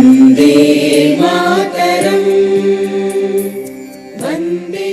वन्दे मातरम् वन्दे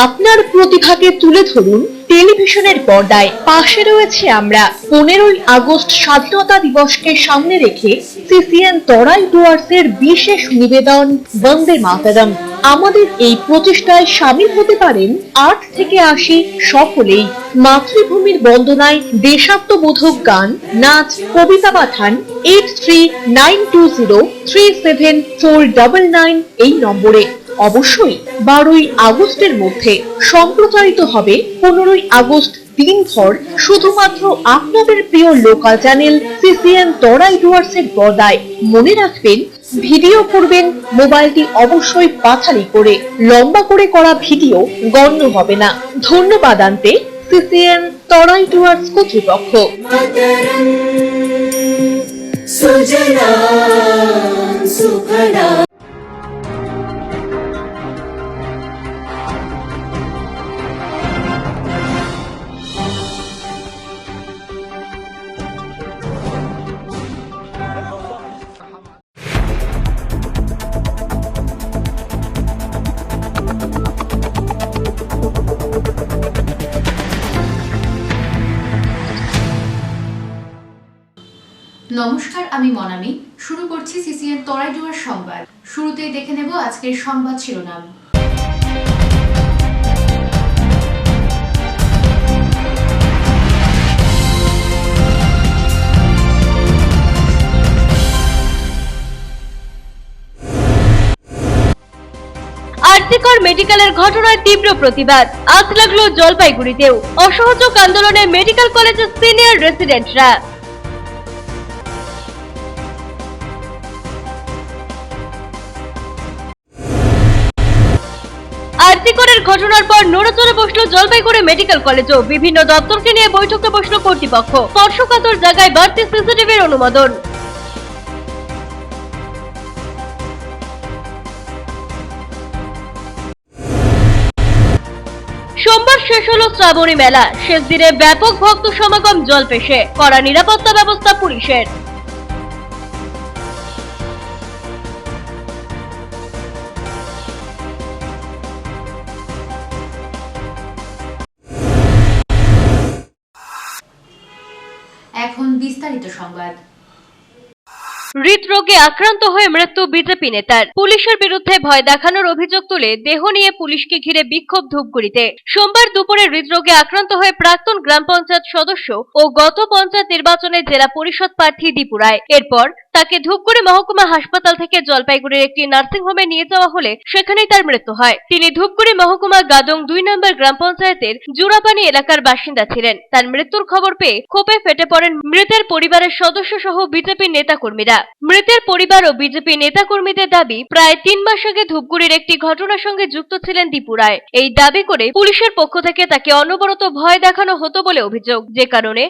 আপনার প্রতিভাকে তুলে ধরুন টেলিভিশনের পর্দায়। পাশে রয়েছে আমরা। 15ই আগস্ট স্বাধীনতা দিবসকে সামনে রেখে সিসিএন তরাই ডুয়ার্সের বিশেষ নিবেদন বন্দে মাতরম। আমাদের এই প্রচেষ্টায় সামিল হতে পারেন 8 থেকে 80 সকলেই। মাতৃভূমির বন্দনায় দেশাত্মবোধক গান, নাচ, কবিতা পাঠান 8392037499 এই নম্বরে। অবশ্যই 12ই আগস্টের মধ্যে। সম্প্রচারিত হবে 15ই আগস্ট দিনভর শুধুমাত্র আপনাদের প্রিয় লোকাল চ্যানেল সিসিএন তরাই ডুয়ার্সের পর্দায়। মনে রাখবেন, ভিডিও করবেন মোবাইলটি অবশ্যই পাথালি করে। লম্বা করে করা ভিডিও গণ্য হবে না। ধন্যবাদ আনতে সিসিএন তরাই ডুয়ার্স কর্তৃপক্ষ। सुजला सुफला। নমস্কার, আমি মনামি। শুরু করছি সিসিএন তরাই ডুয়ার্স সংবাদ। শুরুতেই দেখে নেব আজকের সংবাদ শিরোনাম। আরজিকর মেডিকেলের ঘটনায় তীব্র প্রতিবাদ। আজ লাগলো জলপাইগুড়িতেও। অসহযোগ আন্দোলনে মেডিকেল কলেজের সিনিয়র রেসিডেন্টরা। আরজিকরের ঘটনার পর নড়েচড়ে বসলো জলপাইগুড়ি মেডিকেল কলেজও। বিভিন্ন দপ্তরকে নিয়ে বৈঠকে বসলো কর্তৃপক্ষ। স্পর্শকাতর জায়গায় বাড়তি সিসিটিভির অনুমোদন। সোমবার শেষ হলো শ্রাবণী মেলা। শেষ দিনে ব্যাপক ভক্ত সমাগম জলপেশে। কড়া নিরাপত্তা ব্যবস্থা পুলিশের। এখন বিস্তারিত সংবাদ। হৃদরোগে আক্রান্ত হয়ে মৃত্যু বিজেপি নেতার। পুলিশের বিরুদ্ধে ভয় দেখানোর অভিযোগ তুলে দেহ নিয়ে পুলিশকে ঘিরে বিক্ষোভ ধূপগুড়িতে। সোমবার দুপুরে হৃদরোগে আক্রান্ত হয়ে প্রাক্তন গ্রাম পঞ্চায়েত সদস্য ও গত পঞ্চায়েত নির্বাচনে জেলা পরিষদ প্রার্থী দীপু রায়। এরপর তাকে ধূপগুড়ি মহকুমা হাসপাতাল থেকে জলপাইগুড়ির একটি নার্সিংহোমে নিয়ে যাওয়া হলে সেখানেই তার মৃত্যু হয়। তিনি ধূপগুড়ি মহকুমা গাদং 2 নম্বর গ্রাম পঞ্চায়েতের জুরাপানি এলাকার বাসিন্দা ছিলেন। তার মৃত্যুর খবর পেয়ে ক্ষোভে ফেটে পড়েন মৃতের পরিবারের সদস্য সহ বিজেপি নেতাকর্মীরা। মৃতের পরিবার ও বিজেপি নেতাকর্মীদের দাবি, প্রায় 3 মাস আগে ধূপগুড়ির একটি ঘটনার সঙ্গে যুক্ত ছিলেন দীপু রায়। এই দাবি করে পুলিশের পক্ষ থেকে তাকে অনবরত ভয় দেখানো হতো বলে অভিযোগ, যে কারণে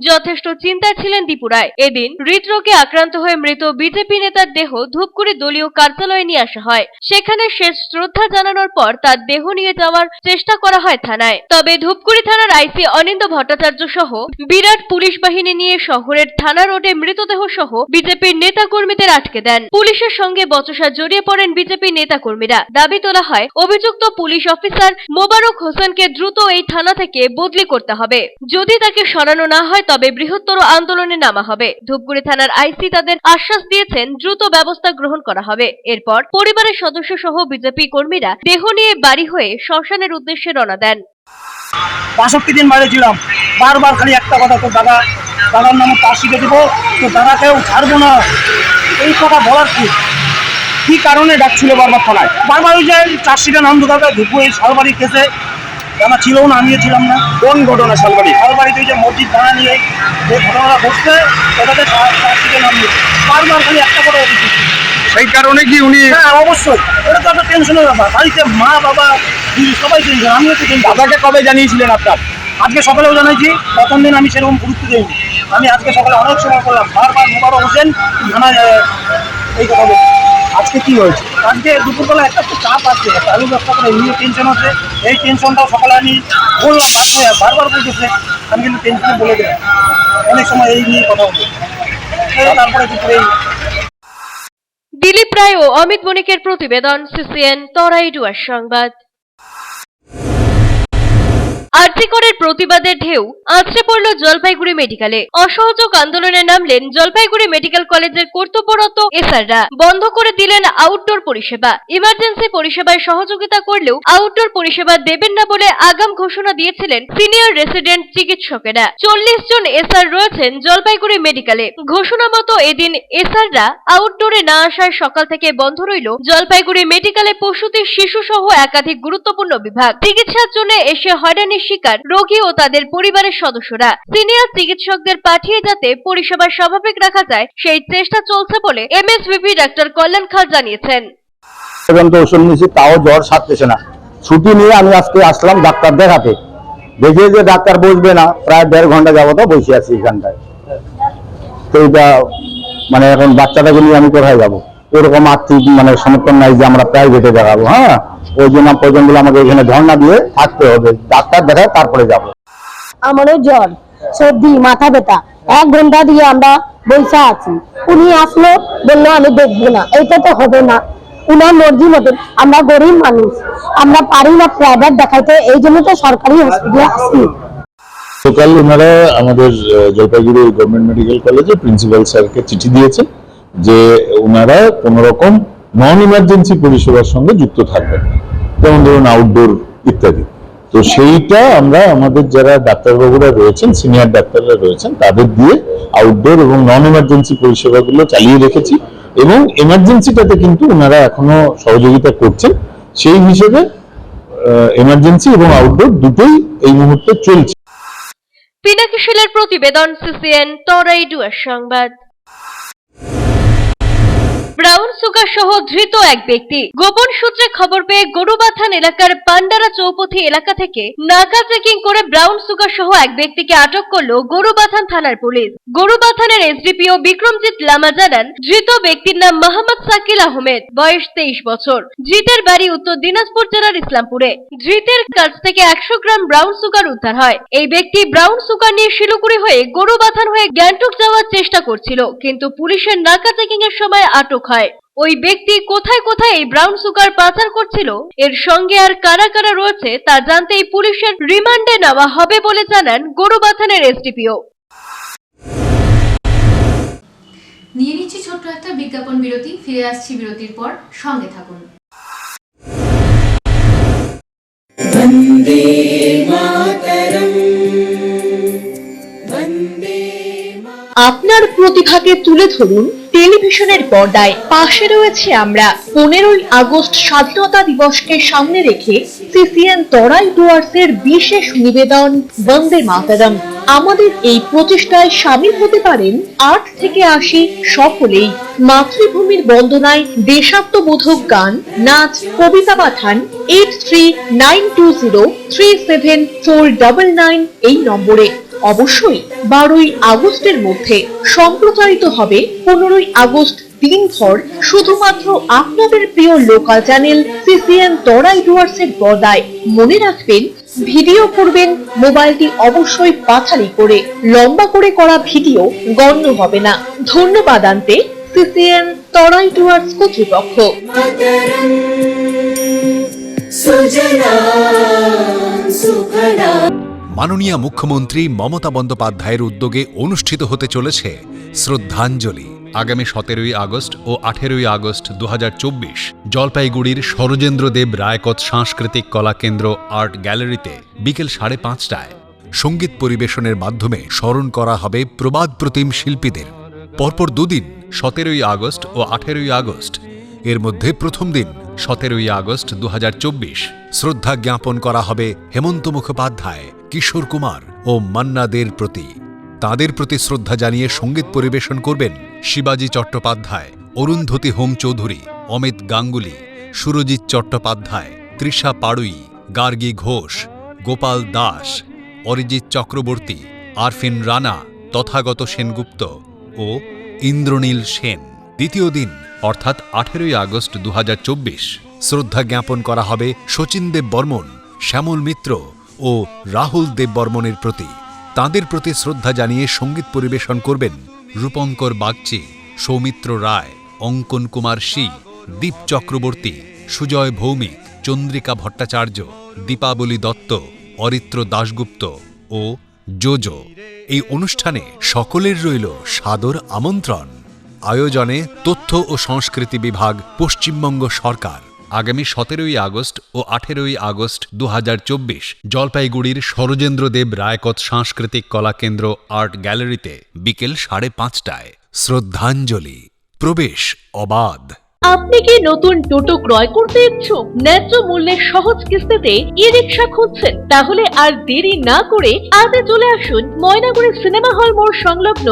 যথেষ্ট চিন্তায় ছিলেন দীপু রায়। এদিন হৃদরোগে আক্রান্ত হয়ে মৃত বিজেপি নেতার দেহ ধূপগুড়ি দলীয় কার্যালয়ে নিয়ে আসা হয়। সেখানে শেষ শ্রদ্ধা জানানোর পর তার দেহ নিয়ে যাওয়ার চেষ্টা করা হয় থানায়। তবে ধূপগুড়ি থানার আইসি অনিন্দ ভট্টাচার্য সহ বিরাট পুলিশ বাহিনী নিয়ে শহরের থানা রোডে মৃতদেহ সহ বিজেপির নেতাকর্মীদের আটকে দেন। পুলিশের সঙ্গে বচসা জড়িয়ে পড়েন বিজেপি নেতাকর্মীরা। দাবি তোলা হয়, অভিযুক্ত পুলিশ অফিসার মোবারক হোসেনকে দ্রুত এই থানা থেকে বদলি করতে হবে। যদি তাকে সরানো না হয় তবে বৃহত্তর আন্দোলনে নামা হবে। ধূপগুড়ি থানার আইসি তাদের আশ্বাস দিয়েছেন দ্রুত ব্যবস্থা গ্রহণ করা হবে। এরপর পরিবারের সদস্য সহ বিজেপি কর্মীরা দেহ নিয়ে বাড়ি হয়ে শ্মশানের উদ্দেশ্যে রওনা দেন। 65 দিন বাইরে ছিলাম, বারবার খালি একটা কথা, তো দাদার নামে পাশ শিখে দেবো, তো দাদাকেও ছাড়বো না। এই কথা বলার কি কারণে ডাকছিল বারবার থানায়? বারবার ওই যে চার্জশিটে নাম ঢোকাবে ধুপু এই শালবাড়ি কেসে। জানা ছিল না, আমিও ছিলাম না। কোন ঘটনা? শালবাড়িতে ওই যে মসজিদ ভাড়া নিয়ে যে ঘটনাটা ঘটছে, ওটাতে চার্জশিটে নাম দিচ্ছে। বারবার খালি একটা কথা বলছি। সেই কারণে কি উনি? হ্যাঁ অবশ্যই, এটা তো একটা টেনশনের ব্যাপার। বাড়িতে মা বাবা সবাই টেনশন, আমিও তো টেনশন। দাদাকে কবে জানিয়েছিলেন আপনার? আজকে সকালেও জানাইছি, প্রথম দিন আমি সেরকম গুরুত্ব দিইনি। আমি আজকে সকালে অনেক সময় করলাম, বারবার মোবারক হোসেন থানায় এই কথা বলছি। আজকে কি হয়েছে? আজকে দুপুরবেলা একটা তো চাপ আছে, একটা আলু ব্যবসা করে এমনি টেনশন আছে। এই টেনশনটাও সকালে আমি বললাম, বারবার বলতেছে, আমি কিন্তু টেনশনে বলে দিলাম। অনেক সময় এই নিয়ে কথা বলছি, তারপরে দুপুরে দিলীপ রায় ও অমিত বণিকের প্রতিবেদন, সিসিএন তরাইডুয়ার সংবাদ। আরজিকরের প্রতিবাদের ঢেউ আছড়ে পড়ল জলপাইগুড়ি মেডিকেলে। অসহযোগ আন্দোলনে নামলেন জলপাইগুড়ি মেডিকেল কলেজের কর্তব্যরত এসআররা। বন্ধ করে দিলেন আউটডোর পরিষেবা। ইমার্জেন্সি পরিষেবায় সহযোগিতা করলেও আউটডোর পরিষেবা দেবেন না বলে আগাম ঘোষণা দিয়েছিলেন সিনিয়র রেসিডেন্ট চিকিৎসকেরা। 40 জন এসআর রয়েছেন জলপাইগুড়ি মেডিকেলে। ঘোষণা মতো এদিন এসআররা আউটডোরে না আসায় সকাল থেকে বন্ধ রইল জলপাইগুড়ি মেডিকেলে প্রসূতি শিশু সহ একাধিক গুরুত্বপূর্ণ বিভাগ। চিকিৎসার জন্য এসে হয়রানির শিকার রোগী ও তাদের পরিবারের সদস্যরা। সিনিয়র চিকিৎসকদের পাঠিয়ে যাতে পরিষেবা স্বাভাবিক রাখা যায় সেই চেষ্টা চলছে বলে এমএসভিপি ডাক্তার কল্যাণ খান জানিয়েছেন। ওষুধ নিয়েছি, তাও জ্বর সারতেছে না। ছুটি নিয়ে আমি আজকে আসলাম ডাক্তার দেখাতে। দেখে যে ডাক্তার বসবে না, প্রায় 1.5 ঘন্টা যাবত বসে আছি এখানটায়। তো এটা মানে এখন বাচ্চাটাকে নিয়ে আমি কোথায় যাবো? ওরকম আর্থিক সমর্থন নাই যে আমরা প্রাইভেটে দেখাবো। হ্যাঁ, ওই জন্য পর্যন্ত আমাকে এখানে ধর্ণা দিয়ে থাকতে হবে, ডাক্তার দেখায় তারপরে যাবো। আমারও জ্বর, সর্দি, মাথা ব্যথা, 1 ঘন্টা দিয়ে আমরা বসে আছি। উনি আসলো, বললো আমি দেখবো না। এটা তো হবে না, উনার মর্জি মতন। আমরা গরিব মানুষ, আমরা পারি না প্রাইভেট দেখাইতে, এই জন্য তো সরকারি হসপিটালে আসছি। সকাল ওনারা আমাদের জলপাইগুড়ি গভর্নমেন্ট মেডিকেল কলেজে প্রিন্সিপাল স্যারকে চিঠি দিয়েছেন যে ওনারা কোন রকম নন ইমার্জেন্সি পরিষেবার সঙ্গে যুক্ত থাকবেন না, যেমন ধরুন আউটডোর ইত্যাদি। তো সেইটা আমরা আমাদের যারা ডাক্তারবাবুরা রয়েছেন, সিনিয়র ডাক্তাররা রয়েছেন, তাদের দিয়ে আউটডোর এবং নন ইমার্জেন্সি পরিষেবাগুলো চালিয়ে রেখেছি এবং এমার্জেন্সিটাতে কিন্তু ওনারা এখনো সহযোগিতা করছেন। সেই হিসেবে এমার্জেন্সি এবং আউটডোর দুটোই এই মুহূর্তে চলছে। পিনাকি শীলের প্রতিবেদন, সিসিএন তরাইডুয়ার সংবাদ। ব্রাউন সুগার সহ ধৃত এক ব্যক্তি। গোপন সূত্রে খবর পেয়ে গরুবাথান এলাকার পান্ডারা চৌপথি এলাকা থেকে নাকা চেকিং করে ব্রাউন সুগার সহ এক ব্যক্তিকে আটক করলো গরুবাথান থানার পুলিশ। গরুবাথানের এসডিপিও বিক্রমজিৎ লামা জানান, ধৃত ব্যক্তির নাম মোহাম্মদ সাকিল আহমেদ, বয়স 23 বছর। ধৃতের বাড়ি উত্তর দিনাজপুর জেলার ইসলামপুরে। ধৃতের কাছ থেকে 100 গ্রাম ব্রাউন সুগার উদ্ধার হয়। এই ব্যক্তি ব্রাউন সুগার নিয়ে শিলিগুড়ি হয়ে গরুবাথান হয়ে গ্যাংটক যাওয়ার চেষ্টা করছিল, কিন্তু পুলিশের নাকা চেকিং এর সময় আটক হয়। ওই ব্যক্তি কোথায় কোথায় এই ব্রাউন সুগার পাচার করছিল, এর সঙ্গে আর কারা কারা রয়েছে তা জানতে এই পুলিশের রিমান্ডে নেওয়া হবে বলে জানান গরুবাথানের এসডিপিও। নিয়ে নিচ্ছি ছোট্ট একটা বিজ্ঞাপন বিরতি। ফিরে আসছি বিরতির পর, সঙ্গে থাকুন। বন্দে মাতরম, বন্দে আপনার প্রতিভাকে তুলে ধরুন টেলিভিশনের পর্দায়। পাশে রয়েছে আমরা। 15ই আগস্ট স্বাধীনতা দিবসকে সামনে রেখে সিসিএন তরাই ডুয়ার্সের বিশেষ নিবেদন বন্দে মাতরম। আমাদের এই প্রচেষ্টায় সামিল হতে পারেন 8 থেকে 80 সকলেই। মাতৃভূমির বন্দনায় দেশাত্মবোধক গান, নাচ, কবিতা পাঠান 8392037499 এই নম্বরে। অবশ্যই 12ই আগস্টের মধ্যে। সম্প্রচারিত হবে 15ই আগস্ট দিনভর শুধুমাত্র আপনাদের প্রিয় লোকাল চ্যানেল সিসিএন তরাই ডুয়ার্সের পর্দায়। মনে রাখবেন, ভিডিও করবেন মোবাইলটি অবশ্যই পাথালি করে। লম্বা করে করা ভিডিও গণ্য হবে না। ধন্যবাদ আনতে সিসিএন তরাই ডুয়ার্স কর্তৃপক্ষ। মাতরম, সুজলাং সুফলাং। মাননীয় মুখ্যমন্ত্রী মমতা বন্দ্যোপাধ্যায়ের উদ্যোগে অনুষ্ঠিত হতে চলেছে শ্রদ্ধাঞ্জলি। আগামী 17ই আগস্ট ও 18ই আগস্ট 2024 জলপাইগুড়ির সরোজেন্দ্র দেব রায়কত সাংস্কৃতিক কলা কেন্দ্র আর্ট গ্যালারিতে বিকেল 5:30টায় সঙ্গীত পরিবেশনের মাধ্যমে স্মরণ করা হবে প্রবাদ প্রতিম শিল্পীদের। পরপর দুদিন 17ই আগস্ট ও 18ই আগস্ট, এর মধ্যে প্রথম দিন 17ই আগস্ট 2024 শ্রদ্ধা জ্ঞাপন করা হবে হেমন্ত মুখোপাধ্যায়, কিশোর কুমার ও মান্না দের প্রতি। তাঁদের প্রতি শ্রদ্ধা জানিয়ে সঙ্গীত পরিবেশন করবেন শিবাজি চট্টোপাধ্যায়, অরুন্ধতী হোম চৌধুরী, অমিত গাঙ্গুলি, সুরজিৎ চট্টোপাধ্যায়, তৃষা পাড়ুই, গার্গী ঘোষ, গোপাল দাস, অরিজিৎ চক্রবর্তী, আরফিন রানা, তথাগত সেনগুপ্ত ও ইন্দ্রনীল সেন। দ্বিতীয় দিন অর্থাৎ 18ই আগস্ট 2024 শ্রদ্ধা জ্ঞাপন করা হবে শচীন দেব বর্মন, শ্যামল মিত্র ও রাহুল দেব বর্মনের প্রতি। তাঁদের প্রতি শ্রদ্ধা জানিয়ে সঙ্গীত পরিবেশন করবেন রূপঙ্কর বাগচি, সৌমিত্র রায়, অঙ্কন কুমার সি, দীপ চক্রবর্তী, সুজয় ভৌমিক, চন্দ্রিকা ভট্টাচার্য, দীপাবলী দত্ত, অরিত্র দাশগুপ্ত ও জোজো। এই অনুষ্ঠানে সকলের রইল সাদর আমন্ত্রণ। আয়োজনে তথ্য ও সংস্কৃতি বিভাগ, পশ্চিমবঙ্গ সরকার। আগামী 17ই আগস্ট ও 18ই আগস্ট 2024 জলপাইগুড়ির সরোজেন্দ্র দেব রায়কত সাংস্কৃতিক কলা কেন্দ্র আর্ট গ্যালারিতে বিকেল 5:30টায়। শ্রদ্ধাঞ্জলি, প্রবেশ অবাধ। আপনি কি নতুন টোটো ক্রয় করতে ইচ্ছুক? ন্যায্য মূল্যে সহজ কিস্তিতে ই-রিকশা খুঁজছেন? তাহলে আর দেরি না করে আজই চলে আসুন ময়নাগুড়ি সিনেমা হল মোড় সংলগ্ন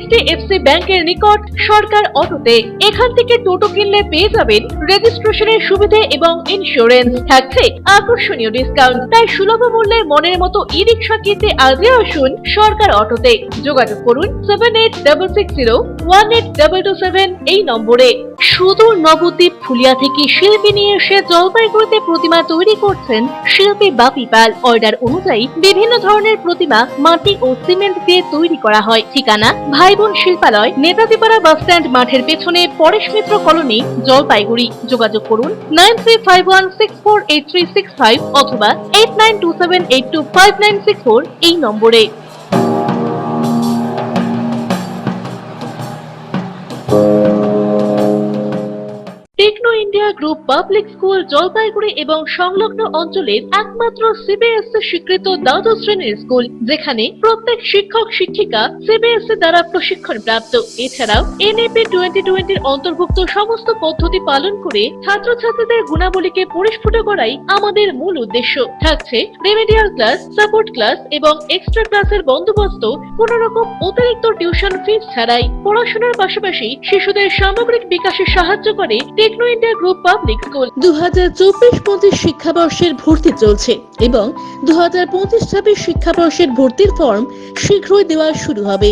HDFC ব্যাংকের নিকট সরকার অটোতে। এখান থেকে টোটো কিনলে পেয়ে যাবেন রেজিস্ট্রেশনের সুবিধে এবং ইন্স্যুরেন্স, থাকছে আকর্ষণীয় ডিসকাউন্ট। তাই সুলভ মূল্যে মনের মতো ই-রিকশা কিনতে আজই আসুন সরকার অটোতে। যোগাযোগ করুন 7860182227 এই নম্বরে। সুদূর নবদ্বীপ ফুলিয়া থেকে শিল্পী নিয়ে এসে জলপাইগুড়িতে প্রতিমা তৈরি করছেন শিল্পী বাপি পাল। অর্ডার অনুযায়ী বিভিন্ন ধরনের প্রতিমা মাটি ও সিমেন্ট দিয়ে তৈরি করা হয়। ঠিকানা ভাই বোন শিল্পালয়, নেতাজিপাড়া বাস স্ট্যান্ড মাঠের পেছনে, পরেশ মিত্র কলোনি, জলপাইগুড়ি। যোগাযোগ করুন 9351648365 অথবা 8927825964 এই নম্বরে। Techno India Group Public School Jalpaiguri এবং সংলগ্ন অঞ্চলের একমাত্র সিবিএসসি স্বীকৃত দ্বাদশ শ্রেণীর স্কুল, যেখানে প্রত্যেক শিক্ষক শিক্ষিকা সিবিএসসি দ্বারা প্রশিক্ষণ প্রাপ্ত। এছাড়াও এনএপি 2020 অন্তর্ভুক্ত সমস্ত পদ্ধতি পালন করে ছাত্রছাত্রীদের গুণাবলীকে পরিস্ফুট করাই আমাদের মূল উদ্দেশ্য। থাকছে রেমেডিয়াল ক্লাস, সাপোর্ট ক্লাস এবং এক্সট্রা ক্লাসের বন্দোবস্ত, কোন রকম অতিরিক্ত টিউশন ফিস ছাড়াই। পড়াশোনার পাশাপাশি শিশুদের সামগ্রিক বিকাশে সাহায্য করে Techno India Group Public School. 2024-25 শিক্ষাবর্ষের ভর্তি চলছে এবং 2025-26 শিক্ষাবর্ষের ভর্তির ফর্ম শীঘ্রই দেওয়া শুরু হবে।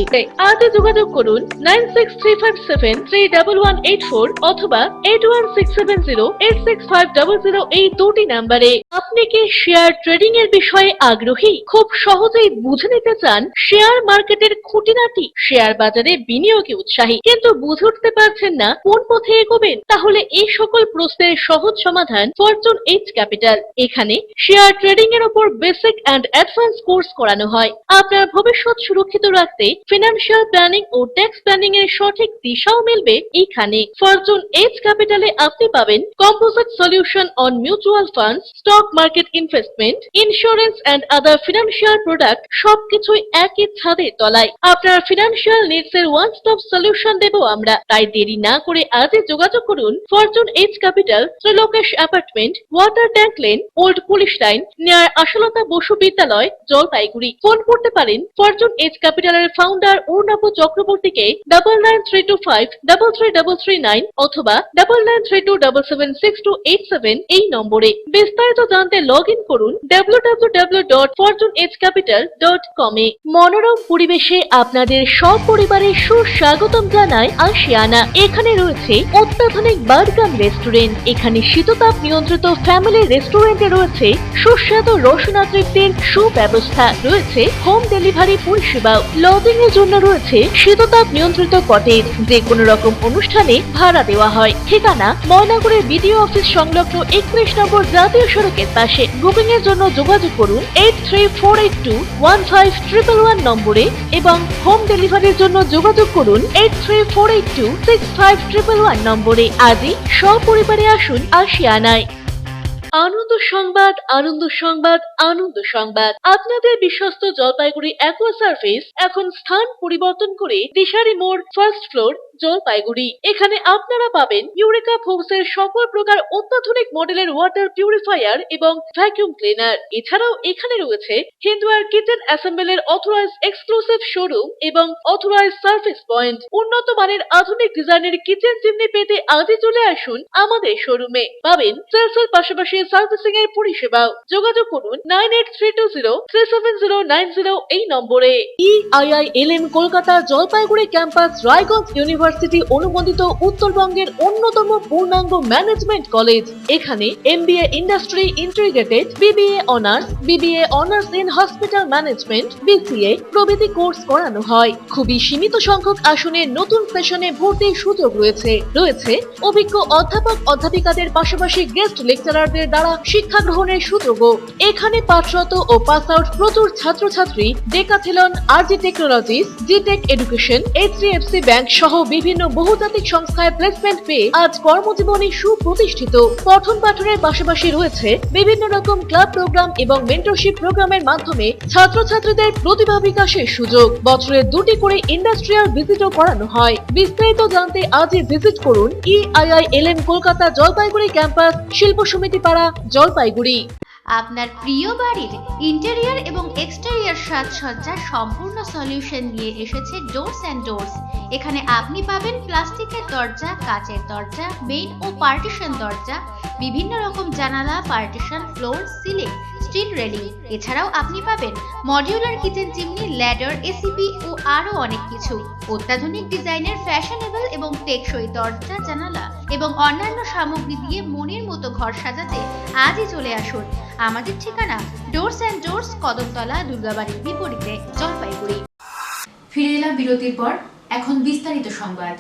আজই যোগাযোগ করুন 9635731184 অথবা 8167086500 এই দুটি নম্বরে। আপনি কি শেয়ার ট্রেডিং এর বিষয়ে আগ্রহী? খুব সহজেই বুঝে নিতে চান শেয়ার মার্কেটের খুঁটিনাটি, শেয়ার বাজারে বিনিয়োগে উৎসাহী, কিন্তু বুঝে উঠতে পারছেন না কোন পথে এগোবেন? তাহলে এই সকল প্রশ্নের সহজ সমাধান ফরচুন এইচ ক্যাপিটাল। এখানে শেয়ার ট্রেডিং এর উপর বেসিক এন্ড অ্যাডভান্স কোর্স করানো হয়। আপনার ভবিষ্যৎ সুরক্ষিত রাখতে ফিনান্সিয়াল প্ল্যানিং ও ট্যাক্স প্ল্যানিং এর সঠিক দিশাও মিলবে এখানে। ফরচুন এইচ ক্যাপিটালে আপনি পাবেন composite solution on mutual fund, stock market investment, insurance and other financial product, সবকিছুই একই ছাদের তলায়। আপনার ফিনান্সিয়াল নিডস এর ওয়ান স্টপ সলিউশন দেব আমরা। তাই দেরি না করে আজই যোগাযোগ করুন Fortune H Capital, Trilokesh Apartment, Water Tank Lane, Old Police Line, near Ashalata Basu Vidyalaya, Jalpaiguri. Phone করতে পারেন ফরচুন এইচ ক্যাপিটালের ফাউন্ডার অর্ণব চক্রবর্তীকে 9932533339 অথবা 9932776287 এই নম্বরে। বিস্তারিত জানতে লগ ইন করুন www.fortunehcapital.com এ। মনোরম পরিবেশে আপনাদের সপরিবারের সুস্বাগতম জানায় আশিয়ানা। এখানে রয়েছে অত্যাধুনিক বার্গার রেস্টুরেন্ট। এখানে শীততাপ নিয়ন্ত্রিত ফ্যামিলি রেস্টুরেন্টে রয়েছে সুস্বাদু রসনা তৃপ্তির সুব্যবস্থা, রয়েছে হোম ডেলিভারি পরিষেবাও। লজিং এর জন্য রয়েছে শীততাপ নিয়ন্ত্রিত কটেজ, যে কোনো রকম অনুষ্ঠানে ভাড়া দেওয়া হয়। ঠিকানা ময়নাগুড়ি বিডিও অফিস সংলগ্ন 31 নম্বর জাতীয় সড়কের পাশে। বুকিং এর জন্য যোগাযোগ করুন 8348215111 নম্বরে এবং হোম ডেলিভারির জন্য যোগাযোগ করুন 8348265111 নম্বরে। আজই সপরিবারে আসুন আশিয়ানায়। আনন্দ সংবাদ, আনন্দ সংবাদ, আনন্দ সংবাদ। আপনাদের বিশ্বস্ত জলপাইগুড়ি অ্যাকোয়া সার্ভিস এখন স্থান পরিবর্তন করে দিশারি মোড়, ফার্স্ট ফ্লোর, জলপাইগুড়ি। এখানে আপনারা পাবেন ইউরেকা ফোর্বসের সকল প্রকার অত্যাধুনিক মডেলের ওয়াটার পিউরিফায়ার এবং ভ্যাকুয়াম ক্লিনার। এছাড়াও এখানে রয়েছে Hindware kitchen অ্যাসেম্বলের authorize exclusive showroom এবং অথরাইজ সার্ভিস পয়েন্ট। উন্নত মানের আধুনিক ডিজাইনের কিচেন চিমনি পেতে আজই চলে আসুন আমাদের শোরুমে। পাবেন সেলসের পাশাপাশি সার্ভিসিং এর পরিষেবা। যোগাযোগ করুন 9832037090 এই নম্বরে। EIILM Kolkata Jalpaiguri campus Raiganj university অনুমোদিত উত্তরবঙ্গের অন্যতম পূর্ণাঙ্গ ম্যানেজমেন্ট কলেজ। এখানে MBA industry integrated, BBA honours, BBA honours in hospital management, BCA প্রভৃতি কোর্স করানো হয়। খুবই সীমিত সংখ্যক আসনে নতুন সেশনে ভর্তির সুযোগ রয়েছে। অভিজ্ঞ অধ্যাপক অধ্যাপিকাদের পাশাপাশি গেস্ট লেকচারারদের দ্বারা শিক্ষা গ্রহণের সুযোগও। এখানে পাঠরত ও পাস আউট প্রচুর ছাত্রছাত্রী ডেকাথেলন, RG টেকনোলজিস, জিটেক এডুকেশন, HDFC ব্যাংক সহ বিভিন্ন বহুজাতিক সংস্থায় প্লেসমেন্ট পেয়ে আজ কর্মজীবনে সুপ্রতিষ্ঠিত। পঠন পাঠনের পাশাপাশি রয়েছে বিভিন্ন রকম ক্লাব প্রোগ্রাম এবং মেন্টরশিপ প্রোগ্রামের মাধ্যমে ছাত্রছাত্রীদের প্রতিভা বিকাশের সুযোগ। বছরে 2টি করে ইন্ডাস্ট্রিয়াল ভিজিটও করানো হয়। বিস্তারিত জানতে আজই ভিজিট করুন EIILM কলকাতা জলপাইগুড়ি ক্যাম্পাস, শিল্প সমিতি পাড়া, জলপাইগুড়ি। আপনার প্রিয় বাড়ির ইন্টেরিয়র এবং এক্সটেরিয়র সাজসজ্জার সম্পূর্ণ সলিউশন নিয়ে এসেছে ডোরস অ্যান্ড ডোরস। এখানে আপনি পাবেন প্লাস্টিকের দরজা, কাচের দরজা, মেইন ও পার্টিশন দরজা, বিভিন্ন রকম জানালা, partition, floor, ceiling, steel railing. এছাড়াও আপনি পাবেন modular kitchen chimney, ladder, ACP ও আরো অনেক কিছু। অত্যাধুনিক ডিজাইনের ফ্যাশনেবল এবং টেকসই দরজা, জানালা এবং অন্যান্য সামগ্রী দিয়ে মনের মতো ঘর সাজাতে আজই চলে আসুন। আমাদের ঠিকানা ডোরস অ্যান্ড ডোরস, কদমতলা, দুর্গাবাড়ির বিপরীতে, জলপাইগুড়ি। ফিরে এলাম বিরতির পর, এখন বিস্তারিত সংবাদ।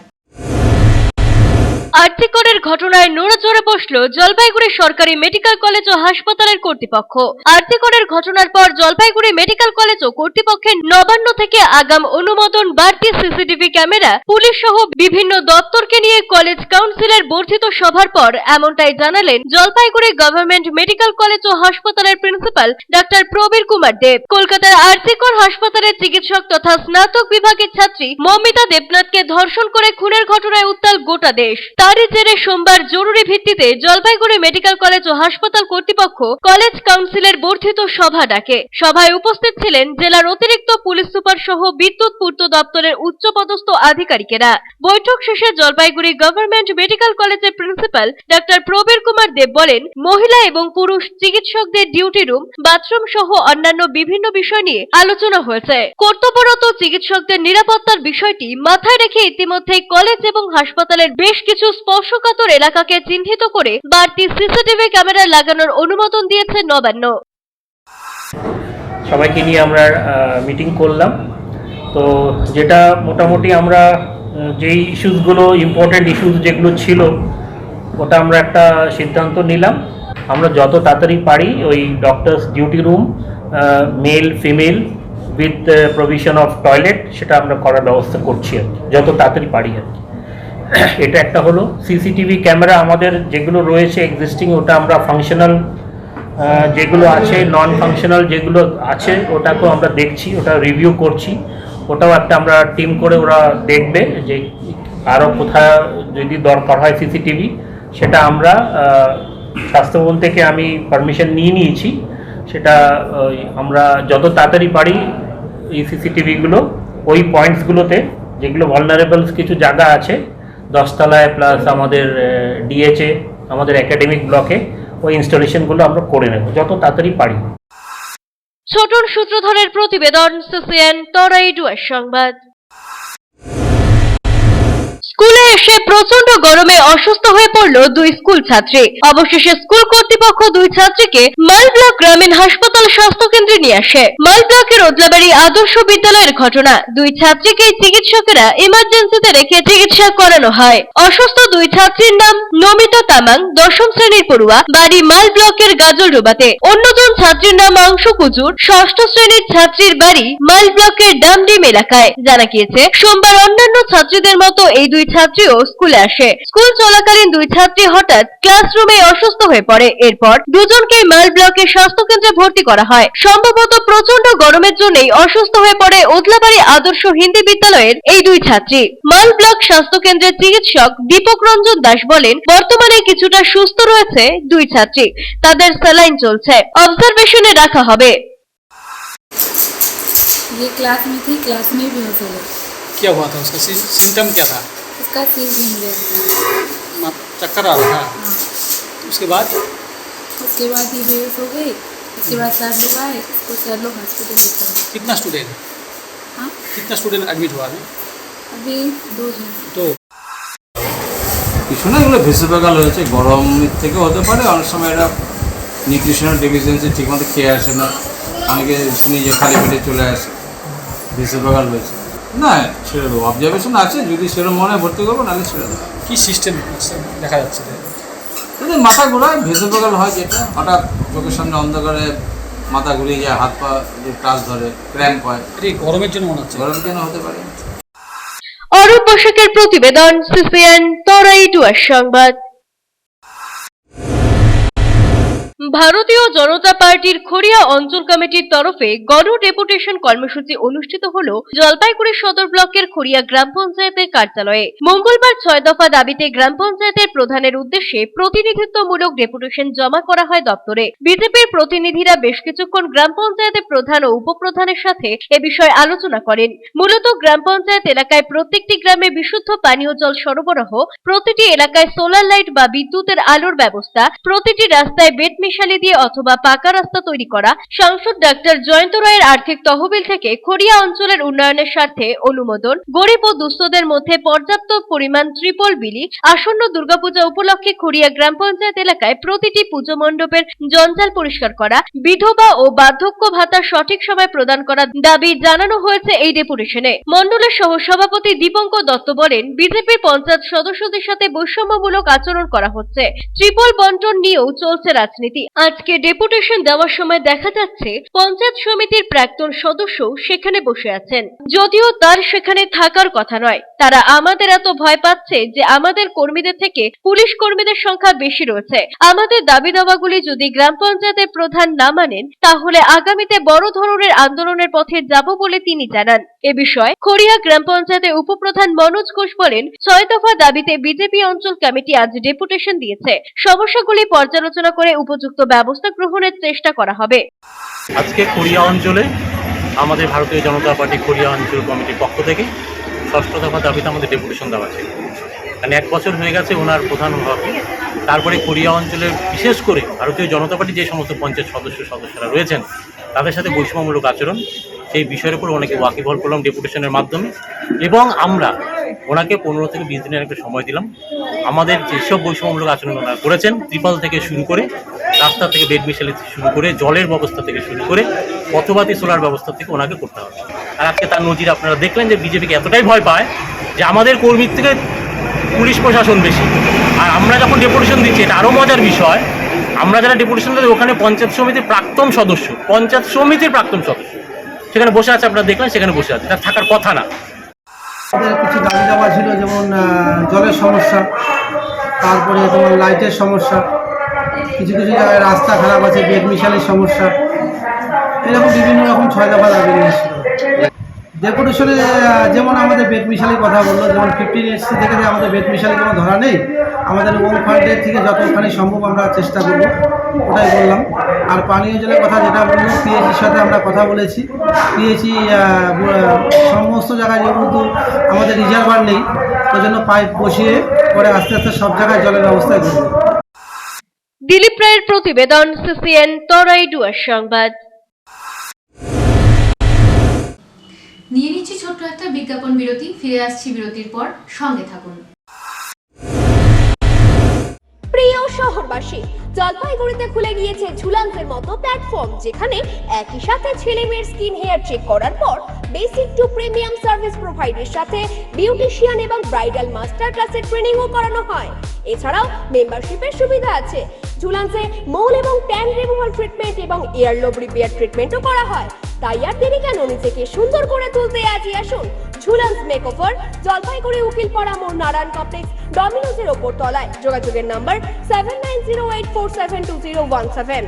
আরজিকরের ঘটনায় নড়েচড়ে বসল জলপাইগুড়ি সরকারি মেডিকেল কলেজ ও হাসপাতালের কর্তৃপক্ষ। আরজিকরের ঘটনার পর জলপাইগুড়ি মেডিকেল কলেজ ও কর্তৃপক্ষের নবান্ন থেকে আগাম অনুমোদন বাড়তি সিসিটিভি ক্যামেরা, পুলিশ সহ বিভিন্ন দপ্তরকে নিয়ে কলেজ কাউন্সিলের বর্ধিত সভার পর এমনটাই জানালেন জলপাইগুড়ি গভর্নমেন্ট মেডিকেল কলেজ ও হাসপাতালের প্রিন্সিপাল ডাক্তার প্রবীর কুমার দেব। কলকাতার আরজিকর হাসপাতালের চিকিৎসক তথা স্নাতক বিভাগের ছাত্রী মমিতা দেবনাথকে ধর্ষণ করে খুনের ঘটনায় উত্তাল গোটা দেশ। তারই জেরে সোমবার জরুরি ভিত্তিতে জলপাইগুড়ি মেডিকেল কলেজ ও হাসপাতাল কর্তৃপক্ষ কলেজ কাউন্সিলের বর্ধিত সভা ডাকে। সভায় উপস্থিত ছিলেন জেলার অতিরিক্ত পুলিশ সুপার সহ বিদ্যুৎ পূর্ত দপ্তরের উচ্চপদস্থ আধিকারিকেরা। বৈঠক শেষে জলপাইগুড়ি গভর্নমেন্ট মেডিকেল কলেজের প্রিন্সিপাল ডাক্তার প্রবীর কুমার দেব বলেন, মহিলা এবং পুরুষ চিকিৎসকদের ডিউটি রুম, বাথরুম সহ অন্যান্য বিভিন্ন বিষয় নিয়ে আলোচনা হয়েছে। কর্তব্যরত চিকিৎসকদের নিরাপত্তার বিষয়টি মাথায় রেখে ইতিমধ্যে কলেজ এবং হাসপাতালের বেশ কিছু স্পর্শকাতর এলাকাকে চিহ্নিত করে বাড়তি সিসিটিভি ক্যামেরা লাগানোর অনুমোদন দিয়েছে নবান্ন। সবাইকে নিয়ে আমরা মিটিং করলাম। তো যেটা মোটামুটি আমরা যেই ইস্যুসগুলো, ইম্পর্টেন্ট ইস্যুস যেগুলো ছিল, ওটা আমরা একটা সিদ্ধান্ত নিলাম। আমরা যত তাড়াতাড়ি পারি ওই doctors duty room, male female with provision of toilet, সেটা আমরা করার ব্যবস্থা করছি আর কি, যত তাড়াতাড়ি পারি আর কি। এটা একটা হলো। সিসিটিভি ক্যামেরা আমাদের যেগুলো রয়েছে এক্সিস্টিং, ওটা আমরা ফাংশনাল যেগুলো আছে, নন ফাংশনাল যেগুলো আছে ওটাকেও আমরা দেখছি, ওটা রিভিউ করছি। ওটাও একটা আমরা টিম করে ওরা দেখবে যে আরও কোথায় যদি দরকার হয় সিসিটিভি, সেটা আমরা স্বাস্থ্যভবন থেকে আমি পারমিশন নিয়েছি। সেটা আমরা যত তাড়াতাড়ি পারি এই সিসিটিভিগুলো ওই পয়েন্টসগুলোতে, যেগুলো ভালনারেবলস কিছু জায়গা আছে 10 তলায় প্লাস আমাদের ডিএচএ, আমাদের একাডেমিক ব্লকে, ওই ইনস্টলেশনগুলো আমরা করে নেব যত তাড়াতাড়ি পারি। ছোটন সূত্রধরের প্রতিবেদন, CCN তরাইডুয়ার সংবাদ। স্কুলে এসে প্রচন্ড গরমে অসুস্থ হয়ে পড়ল 2 স্কুল ছাত্রী। অবশেষে স্কুল কর্তৃপক্ষ 2 ছাত্রীকে মাল ব্লক গ্রামীণ হাসপাতাল স্বাস্থ্য কেন্দ্রে নিয়ে আসে। মাল ব্লকের ওদলাবাড়ি আদর্শ বিদ্যালয়ের ঘটনা। 2 ছাত্রীকে চিকিৎসকেরা ইমার্জেন্সিতে রেখে চিকিৎসা করানো হয়। অসুস্থ 2 ছাত্রীর নাম নমিতা তামাং, 10ম শ্রেণীর পড়ুয়া, বাড়ি মাল ব্লকের গাজলডোবাতে। অন্যজন ছাত্রীর নাম আংশু কুজুর, 6ষ্ঠ শ্রেণীর ছাত্রীর বাড়ি মাল ব্লকের ডামডিম এলাকায়। জানা গিয়েছে সোমবার অন্যান্য ছাত্রীদের মতো এই 2 ছাত্রীও স্কুলে আসে। স্কুল চলাকালীন 2 ছাত্রী হঠাৎ ক্লাসরুমে অসুস্থ হয়ে পড়ে। এরপর দুজনকে মাল ব্লকের স্বাস্থ্য কেন্দ্রে ভর্তি করা হয়। সম্ভবত প্রচন্ড গরমের জন্যই অসুস্থ হয়ে পড়ে ওদলাবাড়ি আদর্শ হিন্দি বিদ্যালয়ের এই 2 ছাত্রী। মাল ব্লক স্বাস্থ্য কেন্দ্রের চিকিৎসক দীপক রঞ্জন দাস বলেন, বর্তমানে কিছুটা সুস্থ রয়েছে 2 ছাত্রী। তাদের স্যালাইন চলছে, অবজারভেশনে রাখা হবে। ये क्लास में थी, क्लास में भी हो गया। क्या हुआ था उसका सिम्टम क्या था? उसका सिर घूम गया, चक्कर आ रहा था। उसके बाद उसके बाद ये बेहोश हो गई। उसके बाद सर लोग आए, उसको सर लोग हॉस्पिटल लेकर गए। कितना स्टूडेंट हाँ, कितना स्टूडेंट एडमिट हुआ अभी? अभी 2 जन। तो কিছু না, এগুলো ভেসোভেগাল হয়েছে, গরমের থেকে হতে পারে। অনেক সময় এরা নিউট্রিশনাল ডেফিসিয়েন্সি ঠিকমতো খেয়ে আসে না, অনেকে শুনি যে খালি পেটে চলে আসে, ভেসোভেগাল হয়েছে। না, ছেড়ে দেবো, অবজারভেশন আছে, যদি সেরকম মনে হয় ভর্তি করবো, নাহলে ছেড়ে দেবো। কি সিস্টেম দেখা যাচ্ছে? এদের মাথা ঘোরায়, ভেসোভেগাল হয়, যেটা হঠাৎ চোখের সামনে অন্ধকারে মাথা ঘুরিয়ে যায়, হাত পা টাচ ধরে, ক্র্যাম্প হয়। এটা গরমের জন্য মনে হচ্ছে। গরমের জন্য হতে পারে। অরূপ বসাকের প্রতিবেদন, সিসিএন তরাই ডুয়ার সংবাদ। ভারতীয় জনতা পার্টির খড়িয়া অঞ্চল কমিটির তরফে গণ ডেপুটেশন কর্মসূচি অনুষ্ঠিত হল জলপাইগুড়ি সদর ব্লকের খড়িয়া গ্রাম পঞ্চায়েতের কার্যালয়ে। মঙ্গলবার 6 দফা দাবিতে গ্রাম পঞ্চায়েতের প্রধানের উদ্দেশ্যে প্রতিনিধিত্বমূলক ডেপুটেশন জমা করা হয় দপ্তরে। বিজেপির প্রতিনিধিরা বেশ কিছুক্ষণ গ্রাম পঞ্চায়েতের প্রধান ও উপপ্রধানের সাথে এ বিষয়ে আলোচনা করেন। মূলত গ্রাম পঞ্চায়েত এলাকায় প্রত্যেকটি গ্রামে বিশুদ্ধ পানীয় জল সরবরাহ, প্রতিটি এলাকায় সোলার লাইট বা বিদ্যুতের আলোর ব্যবস্থা, প্রতিটি রাস্তায় বেড মিশালি দিয়ে অথবা পাকা রাস্তা তৈরি করা, সাংসদ ডাক্তার জয়ন্ত রায়ের আর্থিক তহবিল থেকে খড়িয়া অঞ্চলের উন্নয়নের স্বার্থে অনুমোদন, গরিব ও দুস্থদের মধ্যে পর্যাপ্ত পরিমাণ ত্রিপল বিলি, আসন্ন দুর্গাপূজা উপলক্ষে খড়িয়া গ্রাম পঞ্চায়েত এলাকায় প্রতিটি পুজো মণ্ডপের জঞ্জাল পরিষ্কার করা, বিধবা ও বার্ধক্য ভাতা সঠিক সময় প্রদান করার দাবি জানানো হয়েছে এই ডেপুটেশনে। মণ্ডলের সহ সভাপতি দীপঙ্কর দত্ত বলেন, বিজেপির পঞ্চায়েত সদস্যদের সাথে বৈষম্যমূলক আচরণ করা হচ্ছে, ত্রিপল বন্টন নিয়েও চলছে রাজনীতি। আজকে ডেপুটেশন দেওয়ার সময় দেখা যাচ্ছে পঞ্চায়েত সমিতির প্রাক্তন সদস্য সেখানে বসে আছেন, যদিও তার সেখানে থাকার কথা নয়। তারা আমাদের এত ভয় পাচ্ছে যে আমাদের কর্মীদের থেকে পুলিশ কর্মীদের সংখ্যা বেশি রয়েছে। আমাদের দাবি দাওয়াগুলি যদি গ্রাম পঞ্চায়েতের প্রধান না মানেন, তাহলে আগামীতে বড় ধরনের আন্দোলনের পথে যাব বলে তিনি জানান। এ বিষয়ে খড়িয়া গ্রাম পঞ্চায়েতের উপপ্রধান মনোজ ঘোষ বলেন, 6 দফা দাবিতে বিজেপি অঞ্চল কমিটি আজ ডেপুটেশন দিয়েছে। সমস্যাগুলি পর্যালোচনা করে উপযুক্ত ব্যবস্থা গ্রহণের চেষ্টা করা হবে। আজকে খড়িয়া অঞ্চলে আমাদের ভারতীয় জনতা পার্টি খড়িয়া অঞ্চল কমিটির পক্ষ থেকে 6 দফা দাবিতে আমাদের ডেপুটেশন দেওয়া আছে। মানে 1 বছর হয়ে গেছে ওনার প্রধান হওয়াকে। তারপরে খড়িয়া অঞ্চলের বিশেষ করে ভারতীয় জনতা পার্টি যে সমস্ত পঞ্চায়েত সদস্যরা রয়েছেন তাদের সাথে বৈষম্যমূলক আচরণ, সেই বিষয়ের উপর অনেকে ওয়াকিবহাল করলাম ডেপুটেশনের মাধ্যমে, এবং আমরা ওনাকে 15 থেকে 20 দিনের একটা সময় দিলাম। আমাদের যেসব বৈষম্যমূলক আচরণ ওনারা করেছেন, ত্রিপল থেকে শুরু করে, রাস্তা থেকে বেড মিশালি শুরু করে, জলের ব্যবস্থা থেকে শুরু করে, পথবাতি সোলার ব্যবস্থা থেকে ওনাকে করতে হবে। আর আজকে তার নজির আপনারা দেখলেন যে বিজেপিকে এতটাই ভয় পায় যে আমাদের কর্মীর থেকে পুলিশ প্রশাসন বেশি। আর আমরা যখন ডেপুটেশন দিচ্ছি, এটা আরও মজার বিষয়, আমরা যারা ডেপুটেশন দিই ওখানে পঞ্চায়েত সমিতির প্রাক্তন সদস্য সেখানে বসে আছে, আপনারা দেখলেন সেখানে বসে আছে, তার থাকার কথা না। কিছু দাবি দাওয়া ছিল, যেমন জলের সমস্যা, তারপরে তোমার লাইটের সমস্যা, কিছু কিছু জায়গায় রাস্তা খারাপ আছে, বেড মিশালির সমস্যা, এরকম বিভিন্ন রকম 6 দফা দাবি নিয়েছিল ডেপুটেশনে। যেমন আমাদের বেড মিশালির কথা বললো, যেমন 15SC থেকে আমাদের বেড মিশালি কোনো ধরা নেই, আমাদের ওম ফান্ডের থেকে যতখানি সম্ভব আমরা চেষ্টা করব, ওটাই বললাম। আর পানীয় জলের কথা যেটা বললাম, পিএইচির সাথে আমরা কথা বলেছি। পিএইচি সমস্ত জায়গায় যেহেতু আমাদের রিজার্ভার নেই, ওই জন্য পাইপ বসিয়ে পরে আস্তে আস্তে সব জায়গায় জলের ব্যবস্থা করবে। দিলীপ রায়ের প্রতিবেদন, সিসিএন তরাই ডুয়ার সংবাদ। নিয়ে নিচ্ছি ছোট্ট একটা বিজ্ঞাপন বিরতি, ফিরে আসছি বিরতির পর, সঙ্গে থাকুন। প্রিয় শহরবাসী, জলপাইগুড়িতে খুলে গিয়েছে ঝুলান্সের মতো প্ল্যাটফর্ম, যেখানে একই সাথে ছেলে মেয়ের স্কিন হেয়ার চেক করার পর বেসিক টু প্রিমিয়াম সার্ভিস প্রোভাইডের সাথে বিউটিশিয়ান এবং ব্রাইডাল মাস্টার ক্লাসের ট্রেনিংও করানো হয়। এছাড়াও মেম্বারশিপের সুবিধা আছে। ঝুলান্সে মৌল এবং ট্যান রিমুভাল ট্রিটমেন্ট এবং ইয়ারলোব রিপেয়ার ট্রিটমেন্টও করা হয়। তাই আর দেরি কেন, নিজেকে সুন্দর করে তুলতে আজই আসুন ঝুলান্স মেকওভার, জলপাইগুড়ি উকিলপাড়া মোড়, নারায়ণ কমপ্লেক্স, ডমিনোজের ওপর তলায়। যোগাযোগের নাম্বার 7908472017।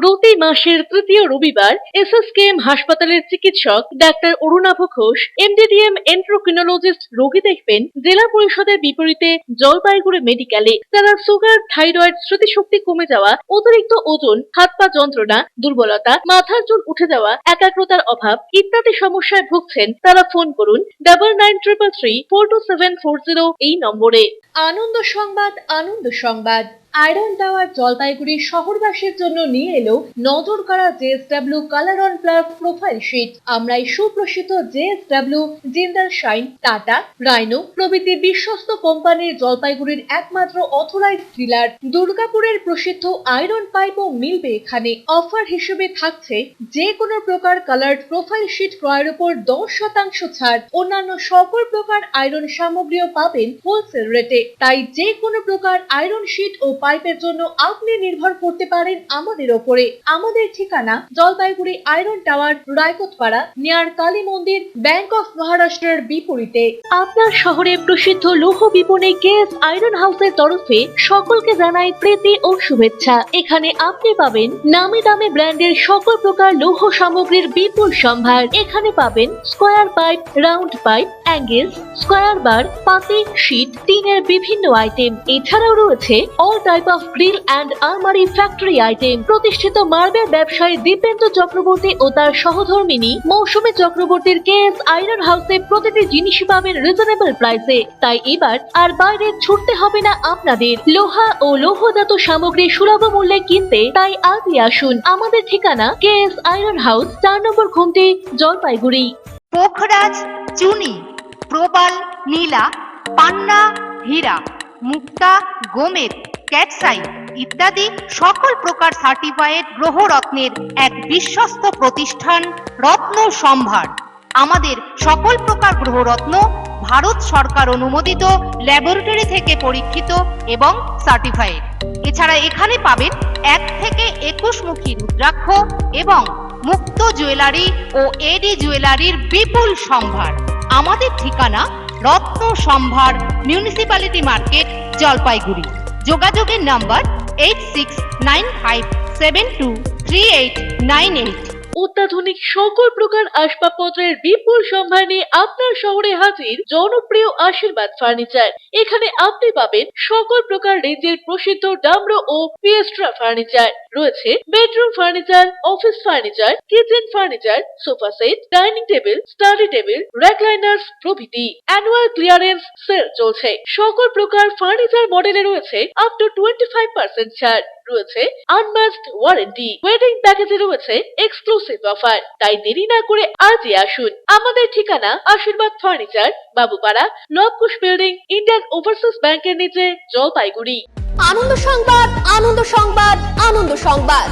প্রতি মাসের তৃতীয় রবিবার এসএসকেএম হাসপাতালের চিকিৎসক ডাক্তার অরুণাভ ঘোষ, এমডিডিএম এন্ড্রোক্রিনোলজিস্ট রোগী দেখবেন জেলা পরিষদের বিপরীতে জলপাইগুড়ি মেডিকেলে। যারা সুগার, থাইরয়েড, স্মৃতিশক্তি কমে যাওয়া, অতিরিক্ত ওজন, হাত পা যন্ত্রণা, দুর্বলতা, মাথার চুল উঠে যাওয়া, একাগ্রতার অভাব ইত্যাদি সমস্যায় ভুগছেন, তারা ফোন করুন 9933342740 এই নম্বরে। আনন্দ সংবাদ, আনন্দ সংবাদ। আয়রন টাওয়ার জলপাইগুড়ি শহরবাসীর জন্য নিয়ে এলো নজর কাড়া JSW colour on plus profile sheet. আমরাই সুপ্রসিদ্ধ JSW, Jindal Shine, Tata, Rhino প্রভৃতি বিশ্বস্ত কোম্পানির জলপাইগুড়ির একমাত্র অথরাইজড ডিলার। দুর্গাপুরের প্রসিদ্ধ আয়রন পাইপও মিলবে এখানে। অফার হিসেবে থাকছে যে কোনো প্রকার কালার্ড প্রোফাইল শিট ক্রয়ের উপর 10% ছাড়। অন্যান্য সকল প্রকার আয়রন সামগ্রীও পাবেন হোলসেল রেটে। তাই যে কোনো প্রকার আয়রন শিট ও পাইপের জন্য আপনি নির্ভর করতে পারেন আমাদের ওপরে। আমাদের ঠিকানা Jalpaiguri Iron Tower, Raikotpara, near Kali Mandir, bank of মহারাষ্ট্রের বিপরীতে। আপনার শহরে প্রসিদ্ধ লৌহ বিপণী কেএস আয়রন হাউসের তরফে সকলকে জানাই প্রীতি ও শুভেচ্ছা। এখানে আপনি পাবেন নামি দামি ব্র্যান্ডের সকল প্রকার লৌহ সামগ্রীর বিপুল সম্ভার। এখানে পাবেন square pipe, round pipe, angles, square bar, পাতি, শীট, টিনের বিভিন্ন আইটেম। এছাড়াও রয়েছে all type of grill and আলমারি ফ্যাক্টরি আইটেম। প্রতিষ্ঠিত মার্বেল ব্যবসায়ী দীপেন্দ্র চক্রবর্তী ও তার সহধর্মিনী মৌসুমী চক্রবর্তীর কেএস আয়রন হাউসে প্রতিটি জিনিসই পাবেন রিজনেবল প্রাইসে। তাই এবার আর বাইরে ছুটতে হবে না আপনাদের। লোহা ও লৌহজাত সামগ্রী সুলভ মূল্যে কিনতে তাই আজই আসুন। আমাদের ঠিকানা কেএস আয়রন হাউস, 4 নম্বর ঘুমটি, জলপাইগুড়ি। পোখরাজ, চুনি, প্রবাল, নীলা, পান্না, হীরা, মুক্তা, গোমেদ, ক্যাটসাই ইত্যাদি সকল প্রকার সার্টিফাইড গ্রহরত্নের এক বিশ্বস্ত প্রতিষ্ঠান রত্ন সম্ভার। আমাদের সকল প্রকার গ্রহরত্ন ভারত সরকার অনুমোদিত ল্যাবরেটরি থেকে পরীক্ষিত এবং সার্টিফাইড। এছাড়া এখানে পাবেন 1 থেকে 21 মুখী রুদ্রাক্ষ এবং মুক্ত জুয়েলারি ও এডি জুয়েলারির বিপুল সম্ভার। আমাদের ঠিকানা রত্ন সম্ভার, মিউনিসিপ্যালিটি মার্কেট, জলপাইগুড়ি। যোগাযোগের নাম্বার 8695723898। অত্যাধুনিক সকল প্রকার আসবাবপত্রের বিপুল সম্ভার নিয়ে আপনার শহরে হাজির জনপ্রিয় আশীর্বাদ ফার্নিচার। এখানে আপনি পাবেন সকল প্রকার রেঞ্জের প্রসিদ্ধ ডামরো ও পিয়েস্ট্রা ফার্নিচার। রয়েছে bedroom furniture, office furniture, kitchen furniture, sofa set, dining table, study table, recliners প্রভৃতি। অ্যানুয়াল ক্লিয়ারেন্স সেল চলছে। সকল প্রকার ফার্নিচার মডেলে রয়েছে আপ টু 25% ছাড়। রয়েছে আনমাস্কড ওয়ারেন্টি। ওয়েডিং প্যাকেজে রয়েছে এক্সক্লুসিভ অফার। তাই দেরি না করে আজই আসুন। আমাদের ঠিকানা Ashirwad Furniture, Babupara, Lavkush Building, Indian Overseas ব্যাংকের নিচে, জলপাইগুড়ি। আনন্দ সংবাদ, আনন্দ সংবাদ, আনন্দ সংবাদ।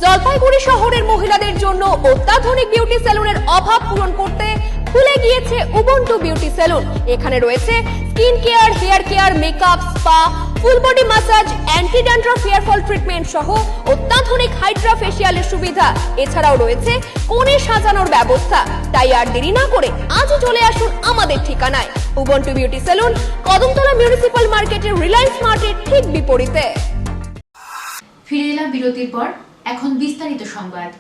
জলপাইগুড়ি শহরের মহিলাদের জন্য অত্যাধুনিক বিউটি সেলুনের অভাব পূরণ করতে খুলে গিয়েছে উবুন্টু বিউটি সেলুন। এখানে রয়েছে skin care, hair care, makeup, spa, full body massage, anti dandruff hair fall treatment সহ অত্যাধুনিক হাইড্রা ফেশিয়ালের সুবিধা। এছাড়াও রয়েছে কোণে সাজানোর ব্যবস্থা। তাই আর দেরি না করে আজই চলে আসুন আমাদের ঠিকানায়। Ubuntu beauty salon, Kadamtala municipal মার্কেটের রিলায়েন্স মার্টের ঠিক বিপরীতে। ফিরে এলাম বিরতির পর, এখন বিস্তারিত সংবাদ।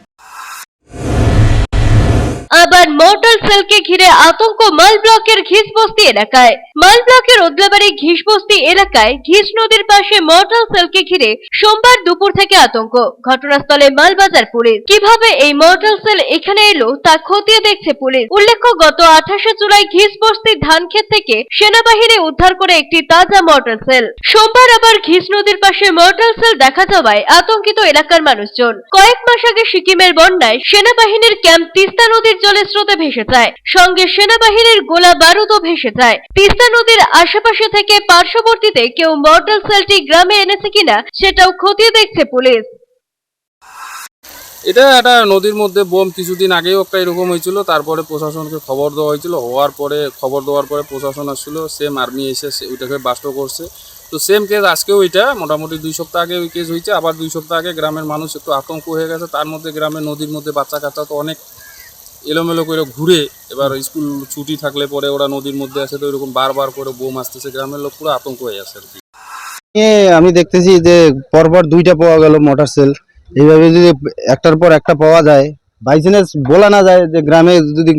আবার মর্টাল সেলকে ঘিরে আতঙ্ক মাল ব্লকের ঘিসবস্তি এলাকায়। মাল ব্লকের ওদলাবাড়ি ঘিসবস্তি এলাকায় ঘিস নদীর পাশে মর্টাল সেলকে ঘিরে সোমবার দুপুর থেকে আতঙ্ক। ঘটনাস্থলে মালবাজার পুলিশ। কিভাবে এই মর্টাল সেল এখানে এলো তা খতিয়ে দেখছে পুলিশ। উল্লেখ্য, গত 28শে জুলাই ঘিসবস্তির ধানক্ষেত থেকে সেনাবাহিনী উদ্ধার করে একটি তাজা মর্টাল সেল। সোমবার আবার ঘিস নদীর পাশে মর্টাল সেল দেখা যাওয়ায় আতঙ্কিত এলাকার মানুষজন। কয়েক মাস আগে সিকিমের বন্যায় সেনাবাহিনীর ক্যাম্প তিস্তা নদীর জলের স্রোতে ভেসে যায়। সঙ্গে সেনাবাহিনীর গোলা বারুদও ভেসে যায়। তিস্তা নদীর আশেপাশে থেকে পার্শ্ববর্তীতে কেউ মর্টাল সেলটি গ্রামে এনেছে কিনা সেটাও খতিয়ে দেখছে পুলিশ। এটা একটা নদীর মধ্যে বোম কিছুদিন আগেও একটা এরকম হয়েছিল। তারপরে প্রশাসনকে খবর দেওয়া হয়েছিল। খবর দেওয়ার পরে প্রশাসন আসছিল, সেম আর্মি এসে ওইটাকে বাস্ট করছে। তো সেম কেস আজকেও ওইটা মোটামুটি 2 সপ্তাহ আগে ওই কেস হয়েছে। আবার 2 সপ্তাহ আগে গ্রামের মানুষ একটু আতঙ্ক হয়ে গেছে। তার মধ্যে গ্রামের নদীর মধ্যে বাচ্চা কাচ্চা তো অনেক এলোমেলো করে ঘুরে। এবার স্কুল ছুটি থাকলে পরে ওরা নদীর মধ্যে আসে, তো এরকম বারবার করে বোম আসতেছে। গ্রামের লোক পুরো আতঙ্ক হয়ে আছে আর কি। আমি দেখতেছি যে পরপর 2টা পাওয়া গেল মোটর সেল। এইভাবে যদি একটার পর একটা পাওয়া যায়, বাই চান্স বলা না যায় যে গ্রামে যদি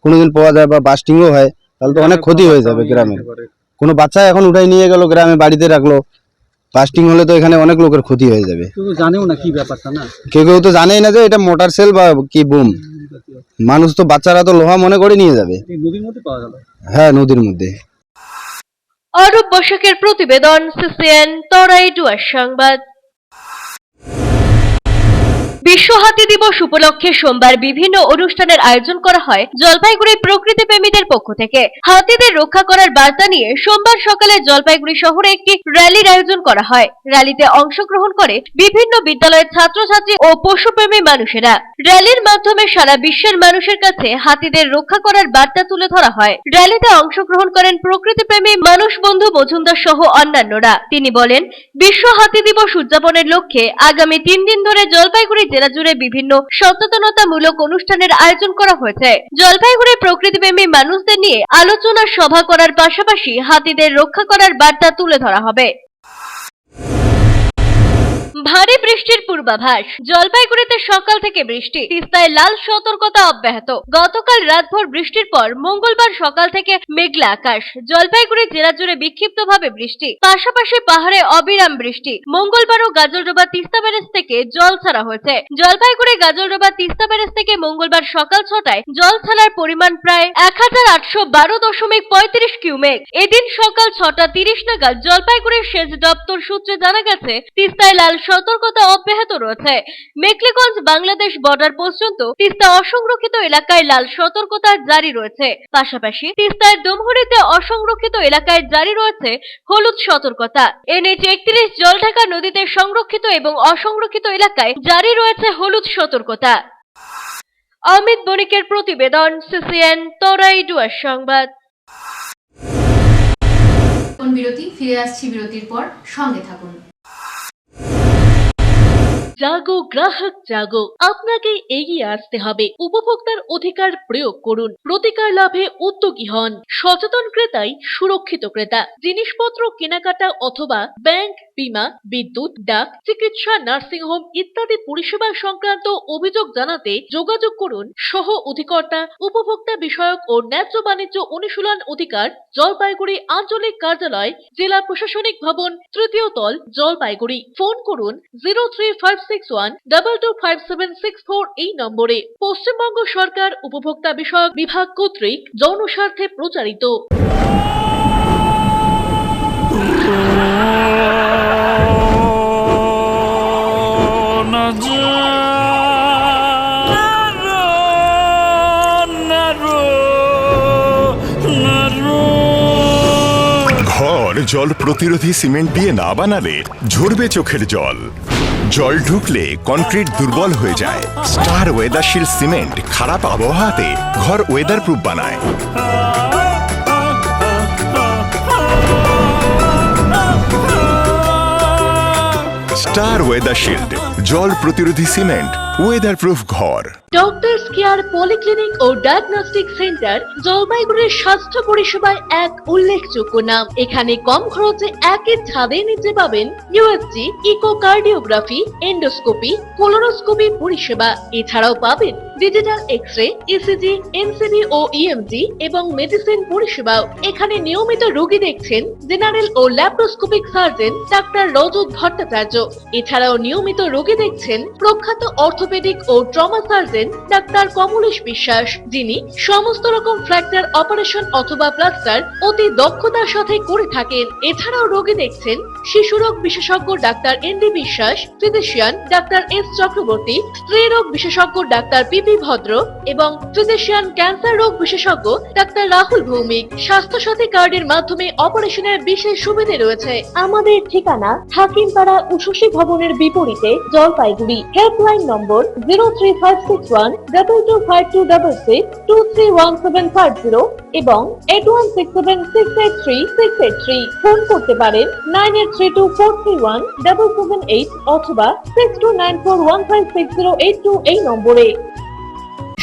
কোনোদিন পাওয়া যায় বা বাস্টিংও হয়, তাহলে তো অনেক ক্ষতি হয়ে যাবে গ্রামে। কোনো বাচ্চা এখন উঠাই নিয়ে গেল গ্রামে, বাড়িতে রাখলো, বাস্টিং হলে তো এখানে অনেক লোকের ক্ষতি হয়ে যাবে। জানেও না কি ব্যাপারটা, না কেউ তো জানেই না যে এটা মোটর সেল বা কি বোম। মানুষ তো বাচ্চারা তো লোহা মনে করে নিয়ে যাবে। নদীর মধ্যে পাওয়া গেল। হ্যাঁ, নদীর মধ্যে। অরূপ বসাকের প্রতিবেদন, সিসিএন তরাই ডুয়ার সংবাদ। বিশ্ব হাতি দিবস উপলক্ষে সোমবার বিভিন্ন অনুষ্ঠানের আয়োজন করা হয় জলপাইগুড়ি প্রকৃতি প্রেমীদের পক্ষ থেকে। হাতিদের রক্ষা করার বার্তা নিয়ে সোমবার সকালে জলপাইগুড়ি শহরে একটি র্যালির আয়োজন করা হয়। র্যালিতে অংশগ্রহণ করে বিভিন্ন বিদ্যালয়ের ছাত্রছাত্রী ও পশুপ্রেমী মানুষেরা। র্যালির মাধ্যমে সারা বিশ্বের মানুষের কাছে হাতিদের রক্ষা করার বার্তা তুলে ধরা হয়। র্যালিতে অংশগ্রহণ করেন প্রকৃতিপ্রেমী মানুষ বন্ধু মজুমদার সহ অন্যান্যরা। তিনি বলেন, বিশ্ব হাতি দিবস উদযাপনের লক্ষ্যে আগামী 3 দিন ধরে জলপাইগুড়ি জেলা জুড়ে বিভিন্ন সচেতনতামূলক অনুষ্ঠানের আয়োজন করা হয়েছে। জলপাইগুড়ি প্রকৃতিপ্রেমী মানুষদের নিয়ে আলোচনা সভা করার পাশাপাশি হাতিদের রক্ষা করার বার্তা তুলে ধরা হবে। ভারী বৃষ্টির পূর্বাভাস। জলপাইগুড়িতে সকাল থেকে বৃষ্টি, তিস্তায় লাল সতর্কতা অব্যাহত। গতকাল রাতভর বৃষ্টির পর মঙ্গলবার সকাল থেকে মেঘলা আকাশ। জলপাইগুড়ি জেলা জুড়ে বিক্ষিপ্তভাবে বৃষ্টি, পাশাপাশি পাহাড়ে অবিরাম বৃষ্টি। মঙ্গলবারও গাজলডোবা তিস্তা ব্যারেজ থেকে জল ছাড়া হয়েছে। জলপাইগুড়ি গাজলডোবা তিস্তা ব্যারেজ থেকে মঙ্গলবার সকাল 6টায় জল ছাড়ার পরিমাণ প্রায় 1812.35 কিউমেক। এদিন সকাল 6টা 30 নাগাদ জলপাইগুড়ির সেচ দপ্তর সূত্রে জানা গেছে, তিস্তায় লাল সতর্কতা অব্যাহত রয়েছে। মেকলিগঞ্জ বাংলাদেশ বর্ডার পর্যন্ত তিস্তা অসংরক্ষিত এলাকায় লাল সতর্কতা জারি রয়েছে। পাশাপাশি তিস্তার ডোমহুড়িতে অসংরক্ষিত এলাকায় জারি রয়েছে হলুদ সতর্কতা। NH 31 জলঢাকা নদীতে সংরক্ষিত এবং অসংরক্ষিত এলাকায় জারি রয়েছে হলুদ সতর্কতা। অমিত বণিকের প্রতিবেদন, সিসিএন তরাই ডুয়ার সংবাদ। বিরতি, ফিরে আসছি বিরতির পর, সঙ্গে থাকুন। জাগো গ্রাহক জাগো, আপনাকে এগিয়ে আসতে হবে। উপভোক্তার অধিকার প্রয়োগ করুন, প্রতিকার লাভে উদ্যোগী হন। সচেতন ক্রেতাই সুরক্ষিত ক্রেতা। জিনিসপত্র কেনাকাটা অথবা ব্যাংক, বীমা, বিদ্যুৎ, ডাক, চিকিৎসা, নার্সিংহোম ইত্যাদি পরিষেবা সংক্রান্ত অভিযোগ জানাতে যোগাযোগ করুন সহ অধিকর্তা, উপভোক্তা বিষয়ক ও ন্যায্য বাণিজ্য অনুশীলন অধিকার, জলপাইগুড়ি আঞ্চলিক কার্যালয়, জেলা প্রশাসনিক ভবন, 3য় তল, জলপাইগুড়ি। ফোন করুন 03561225764 এই নম্বরে। পশ্চিমবঙ্গ সরকার উপভোক্তা বিষয়ক বিভাগ কর্তৃক জনস্বার্থে প্রচারিত। ঘর জল প্রতিরোধী সিমেন্ট দিয়ে না বানালে ঝরবে চোখের জল। জল ঢুকলে কনক্রিট দুর্বল হয়ে যায়। স্টার ওয়েদার শিল্ড সিমেন্ট খারাপ আবহাওয়াতে ঘর ওয়েদার প্রুফ বানায়। স্টার ওয়েদার শিল্ড, জল প্রতিরোধী সিমেন্ট, ওয়েদার প্রুফ ঘর। ডক্টরস কেয়ার পলিক্লিনিক ও ডায়াগনস্টিক সেন্টার জলপাইগুড়ির স্বাস্থ্য পরিষেবায় এক উল্লেখযোগ্য নাম। এখানে কম খরচে একই ছাদের নিচে পাবেন ইউএসজি, ইকোকার্ডিওগ্রাফি, এন্ডোস্কোপি, কোলোনোস্কোপি পরিষেবা। এছাড়াও পাবেন ডিজিটাল এক্স-রে, ইসিজি, এনসিবি ও ইএমজি এবং মেডিসিন পরিষেবাও। এখানে নিয়মিত রোগী দেখছেন জেনারেল ও ল্যাপ্রোস্কোপিক সার্জন ডাক্তার রজত ভট্টাচার্য। এছাড়াও নিয়মিত রোগী দেখছেন প্রখ্যাত অর্থোপেডিক ও ট্রমা সার্জন ডাক্তার কমলেশ বিশ্বাস, যিনি সমস্ত রকম ফ্র্যাকচার অপারেশন অথবা প্লাস্টার অতি দক্ষতার সাথে করে থাকেন। এছাড়াও রোগী দেখছেন শিশুরোগ বিশেষজ্ঞ ডাক্তার এনডি বিশ্বাস, ফিজিশিয়ান ডাক্তার এস চক্রবর্তী, স্ত্রী রোগ বিশেষজ্ঞ ডাক্তার পিপি ভদ্র এবং ফিজিশিয়ান ক্যান্সার রোগ বিশেষজ্ঞ ডাক্তার রাহুল ভৌমিক। স্বাস্থ্য সাথী কার্ডের মাধ্যমে অপারেশনের বিশেষ সুবিধা রয়েছে। আমাদের ঠিকানা হাকিমপাড়া উষসী ভবনের বিপরীতে, জলপাইগুড়ি। হেল্পলাইন নম্বর 03561225266, 231750 এবং 8167683683। ফোন করতে পারেন 9832431778 অথবা 6294156082 এই নম্বরে।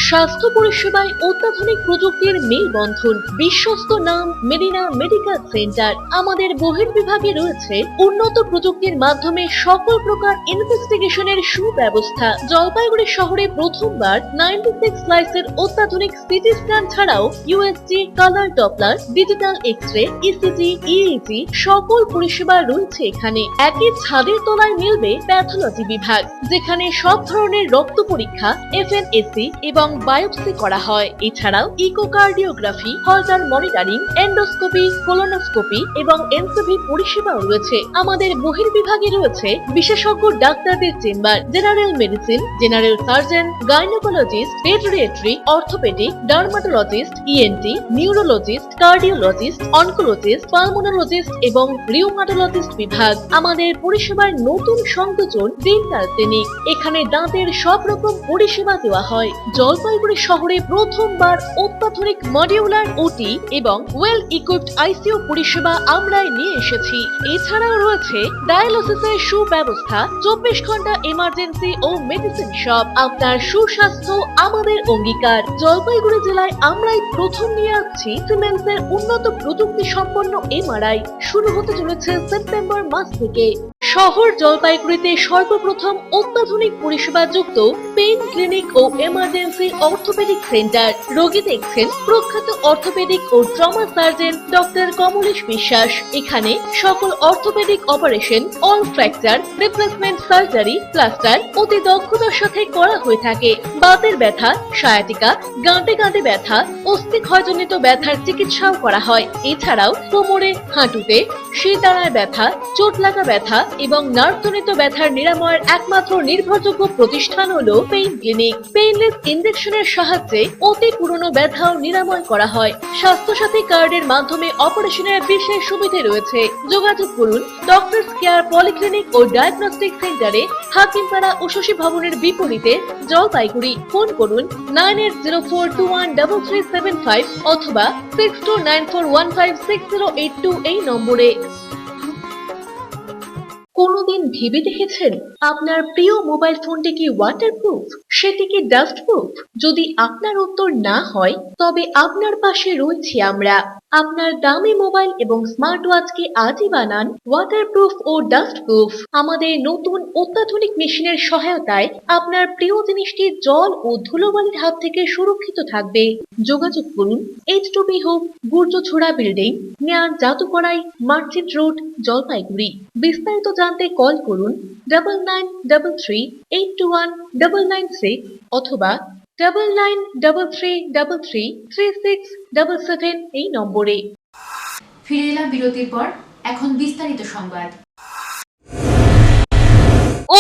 স্বাস্থ্য পরিষেবায় অত্যাধুনিক প্রযুক্তির মেলবন্ধন, বিশ্বস্ত নাম মেরিনা মেডিকেল সেন্টার। আমাদের বহির্বিভাগে রয়েছে উন্নত প্রযুক্তির মাধ্যমে সকল প্রকার ইনভেস্টিগেশনের সুব্যবস্থা। জলপাইগুড়ি শহরে প্রথমবার 96 স্লাইসের অত্যাধুনিক সিটি স্ক্যান ছাড়াও USG, colour Doppler, digital X-ray, ECG, EEG সকল পরিষেবা রয়েছে এখানে। একই ছাদের তলায় মিলবে প্যাথোলজি বিভাগ, যেখানে সব ধরনের রক্ত পরীক্ষা, FNAC এবং বায়োপসি করা হয়। এছাড়াও ইকোকার্ডিওগ্রাফি, হলটার মনিটরিং, এন্ডোস্কোপি, কোলোনোস্কোপি এবং এনসিভি পরিষেবাও রয়েছে। আমাদের বহির্বিভাগে রয়েছে বিশেষজ্ঞ ডাক্তারদের chamber, general medicine, general surgeon, gynaecologist, পেডিয়াট্রি, orthopaedic, dermatologist, ENT, neurologist, cardiologist, oncologist, pulmonologist এবং রিউমাটোলজিস্ট বিভাগ। আমাদের পরিষেবার নতুন সংযোজন ডেন্টাল ক্লিনিক। এখানে দাঁতের সব রকম পরিষেবা দেওয়া হয়। জলপাইগুড়ি শহরে প্রথমবার অত্যাধুনিক মডিউলার ওটি এবং ওয়েল ইকুইপড আইসিইউ পরিষেবা আমরাই নিয়ে এসেছি। এছাড়াও রয়েছে ডায়ালিসিসের সুব্যবস্থা, 24 ঘন্টা এমার্জেন্সি ও মেডিসিন শপ। আপনার সুস্বাস্থ্য আমাদের অঙ্গীকার। জলপাইগুড়ি জেলায় আমরাই প্রথম নিয়ে আসছি সিমেন্সের উন্নত প্রযুক্তি সম্পন্ন এমআরআই। শুরু হতে চলেছে সেপ্টেম্বর মাস থেকে। শহর জলপাইগুড়িতে সর্বপ্রথম অত্যাধুনিক পরিষেবা যুক্ত পেইন ক্লিনিক ও এমার্জেন্সি অর্থোপেডিক সেন্টার। রোগী দেখছেন প্রখ্যাত অর্থোপেডিক ও ট্রমা সার্জন ডক্টর কমলেশ বিশ্বাস। এখানে সকল orthopaedic operation, all fracture replacement surgery, plaster অতি দক্ষতার সাথে করা হয়ে থাকে। বাতের ব্যথা, সায়াটিকা, গাঁটে গাঁটে ব্যথা, অস্থি ক্ষয়জনিত ব্যথার চিকিৎসাও করা হয়। এছাড়াও কোমরে, হাঁটুতে, শিরদাঁড়ায় ব্যথা, চোট লাগা ব্যথা এবং নার্ভজনিত ব্যথার নিরাময়ের একমাত্র নির্ভরযোগ্য প্রতিষ্ঠান হলো পেইন ক্লিনিক। পেইনলেস ইনজেকশনের সাহায্যে অতি পুরনো ব্যথাও নিরাময় করা হয়। স্বাস্থ্যসাথী কার্ডের মাধ্যমে অপারেশনের বিশেষ সুবিধে রয়েছে। যোগাযোগ করুন ডক্টরস কেয়ার পলিক্লিনিক ও ডায়াগনস্টিক সেন্টারে, হাকিমপাড়া ও শশী ভবনের বিপরীতে, জলপাইগুড়ি। ফোন করুন 9804213375 অথবা 6294156082 এই নম্বরে। কোনদিন ভেবে দেখেছেন আপনার প্রিয় মোবাইল ফোনটি কি ওয়াটারপ্রুফ, সেটি কি ডাস্টপ্রুফ? যদি আপনার উত্তর না হয় তবে আপনার পাশে রয়েছি আমরা। আপনার দামি মোবাইল এবং স্মার্ট ওয়াচকে আজই বানান ওয়াটারপ্রুফ ও ডাস্টপ্রুফ। আমাদের নতুন অত্যাধুনিক মেশিনের সহায়তায় আপনার প্রিয় জিনিসটি জল ও ধুলোবালির হাত থেকে সুরক্ষিত থাকবে। যোগাযোগ করুন H2B Hope, Gurjachhara Building, near Jadukarai, Merchant Road, Jalpaiguri. বিস্তারিত জানতে কল করুন 9933821996 অথবা 9933333677 এই নম্বরে। ফিরে এলাম বিরতির পর, এখন বিস্তারিত সংবাদ।